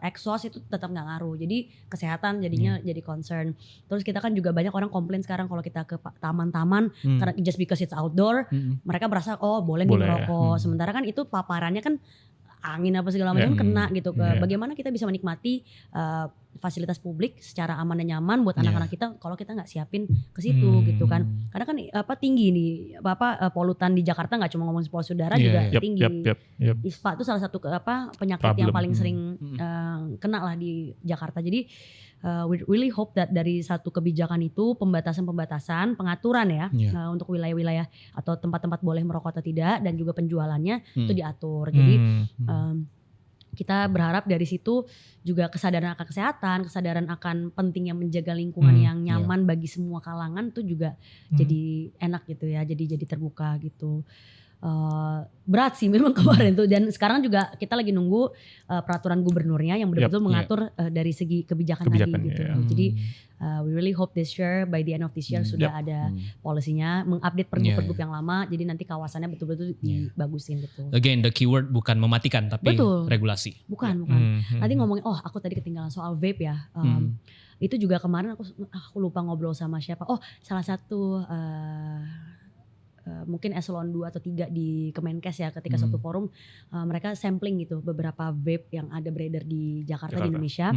exhaust, itu tetap nggak ngaruh. Jadi kesehatan jadinya jadi concern. Terus kita kan juga banyak orang komplain sekarang kalau kita ke taman-taman karena just because it's outdoor, mereka berasa boleh nih ngerokok. Sementara kan itu paparannya kan angin apa segala macam kena gitu. Bagaimana kita bisa menikmati fasilitas publik secara aman dan nyaman buat anak-anak kita kalau kita nggak siapin ke situ gitu kan. Karena kan tinggi nih polutan di Jakarta, nggak cuma ngomong polusi udara juga tinggi. ISPA itu salah satu penyakit yang paling sering kena lah di Jakarta. Jadi we really hope that dari satu kebijakan itu pembatasan, pengaturan ya untuk wilayah-wilayah atau tempat-tempat boleh merokok atau tidak dan juga penjualannya itu diatur. Jadi kita berharap dari situ juga kesadaran akan kesehatan, kesadaran akan pentingnya menjaga lingkungan yang nyaman bagi semua kalangan itu juga jadi enak gitu ya, jadi terbuka gitu. Berat sih memang kemarin tuh, dan sekarang juga kita lagi nunggu peraturan gubernurnya yang betul-betul mengatur dari segi kebijakan tadi gitu. Jadi we really hope this year, by the end of this year sudah ada polisinya, mengupdate pergub-pergub yang lama, jadi nanti kawasannya betul-betul dibagusin gitu. Again, the keyword bukan mematikan tapi regulasi. Bukan. Nanti ngomongin, aku tadi ketinggalan soal vape ya. Itu juga kemarin aku lupa ngobrol sama siapa. Salah satu mungkin eselon 2 atau 3 di Kemenkes ya, ketika satu forum mereka sampling gitu beberapa vape yang ada beredar di Jakarta. Di Indonesia.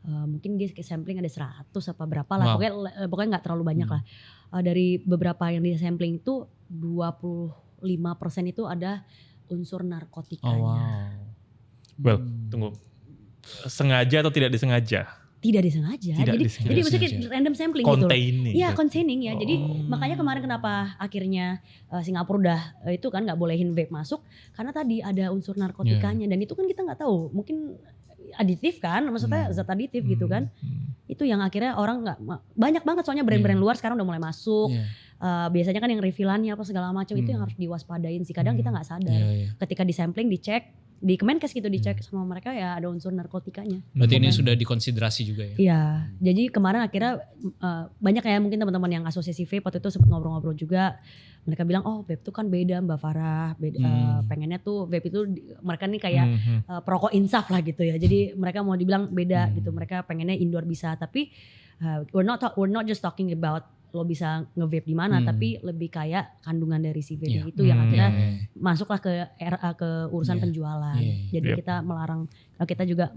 Mungkin dia sampling ada 100 apa berapa lah, pokoknya nggak terlalu banyak lah. Dari beberapa yang di sampling itu 25% itu ada unsur narkotikanya. Well, tunggu, sengaja atau tidak disengaja? Tidak disengaja. Jadi maksudnya random sampling containing, gitu. Iya, containing ya. Jadi makanya kemarin kenapa akhirnya Singapura udah itu kan nggak bolehin vape masuk, karena tadi ada unsur narkotikanya dan itu kan kita nggak tahu, mungkin aditif kan, maksudnya zat aditif gitu kan. Itu yang akhirnya orang nggak, banyak banget soalnya brand-brand luar sekarang udah mulai masuk. Biasanya kan yang refillannya apa segala macam itu yang harus diwaspadain sih. Kadang kita nggak sadar. Ketika di sampling dicek di Kemenkes gitu, dicek sama mereka ya ada unsur narkotikanya. Berarti ini sudah dikonsiderasi juga ya? Iya, jadi kemarin akhirnya banyak ya mungkin teman-teman yang asosiasi vape waktu itu sempat ngobrol-ngobrol juga. Mereka bilang vape itu kan beda Mbak Farah, pengennya tuh vape itu mereka nih kayak perokok insaf lah gitu ya. Jadi mereka mau dibilang beda gitu, mereka pengennya indoor bisa, tapi we're not just talking about lo bisa nge-vape di mana, tapi lebih kayak kandungan dari si vape itu yang akhirnya masuklah ke urusan penjualan. Jadi kita melarang, kita juga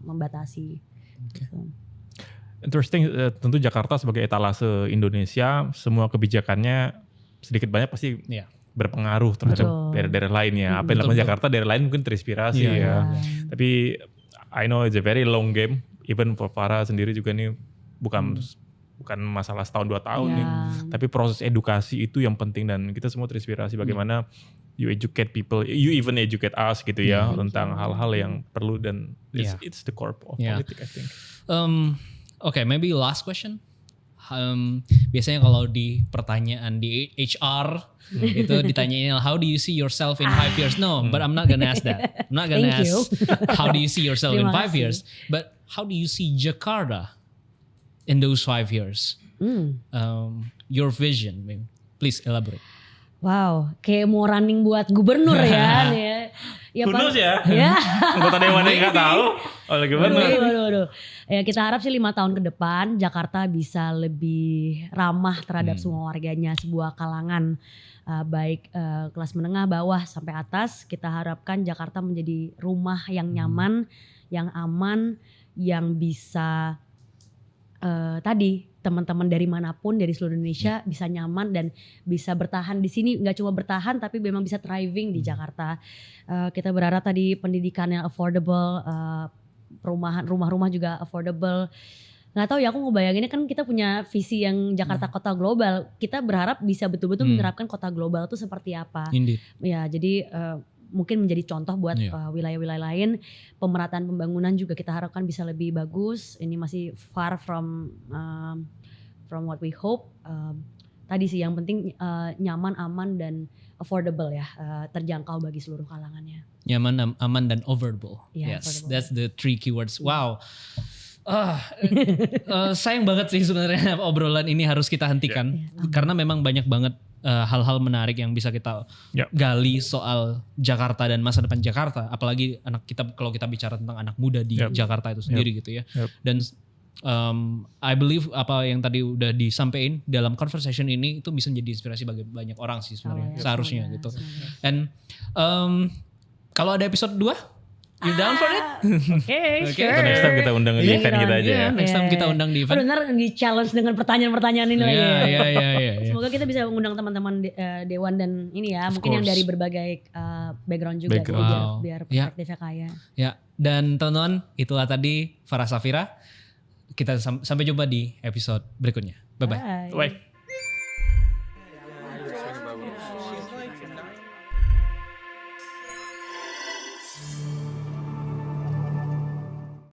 membatasi. Gitu. Interesting, tentu Jakarta sebagai etalase Indonesia, semua kebijakannya sedikit banyak pasti berpengaruh terhadap daerah-daerah lainnya. Apa yang dilakukan Jakarta, daerah lain mungkin terinspirasi ya. Tapi I know it's a very long game. Even for Farah sendiri juga nih bukan masalah setahun 2 tahun nih, tapi proses edukasi itu yang penting dan kita semua terinspirasi bagaimana you educate people, you even educate us gitu ya tentang hal-hal yang perlu dan it's the core of politics I think. Okay, maybe last question. Biasanya kalau di pertanyaan di HR itu ditanyain how do you see yourself in 5 years? No, but I'm not gonna ask that. I'm not gonna ask how do you see yourself in 5 years, but how do you see Jakarta in those 5 years? Your vision, please elaborate. Wow, kayak mau running buat gubernur ya. Kudus ya? Anggota dewan yang gak tahu oleh gubernur. Waduh. Ya kita harap sih 5 tahun ke depan Jakarta bisa lebih ramah terhadap semua warganya, sebuah kalangan baik kelas menengah, bawah sampai atas. Kita harapkan Jakarta menjadi rumah yang nyaman, yang aman, yang bisa tadi teman-teman dari manapun dari seluruh Indonesia bisa nyaman dan bisa bertahan di sini, nggak cuma bertahan tapi memang bisa thriving di Jakarta. Kita berharap tadi pendidikan yang affordable, perumahan, rumah-rumah juga affordable. Nggak tahu ya, aku ngebayanginnya kan kita punya visi yang Jakarta kota global. Kita berharap bisa betul-betul menerapkan kota global itu seperti apa. Indeed. Ya jadi mungkin menjadi contoh buat wilayah-wilayah lain. Pemerataan pembangunan juga kita harapkan bisa lebih bagus. Ini masih far from what we hope. Tadi sih yang penting nyaman, aman dan affordable ya, terjangkau bagi seluruh kalangannya. Nyaman, aman dan affordable. Yeah, Yes, affordable. that's the 3 keywords. Wow. Sayang banget sih sebenarnya obrolan ini harus kita hentikan karena memang banyak banget hal-hal menarik yang bisa kita gali soal Jakarta dan masa depan Jakarta, apalagi anak kita kalau kita bicara tentang anak muda di Jakarta itu sendiri gitu ya. Dan I believe apa yang tadi udah disampaikan dalam conversation ini itu bisa menjadi inspirasi bagi banyak orang sih sebenarnya, seharusnya gitu. And kalau ada episode 2, you down for it? Oke, sure. Atau next time kita undang di event kita aja ya. Next time kita undang di event. Benar di challenge dengan pertanyaan-pertanyaan ini lagi. Iya. Semoga kita bisa mengundang teman-teman Dewan dan ini ya, mungkin yang dari berbagai background juga biar perspektifnya kaya. Ya, dan teman-teman itulah tadi Farah Safira. Kita sampai jumpa di episode berikutnya. Bye-bye. Bye.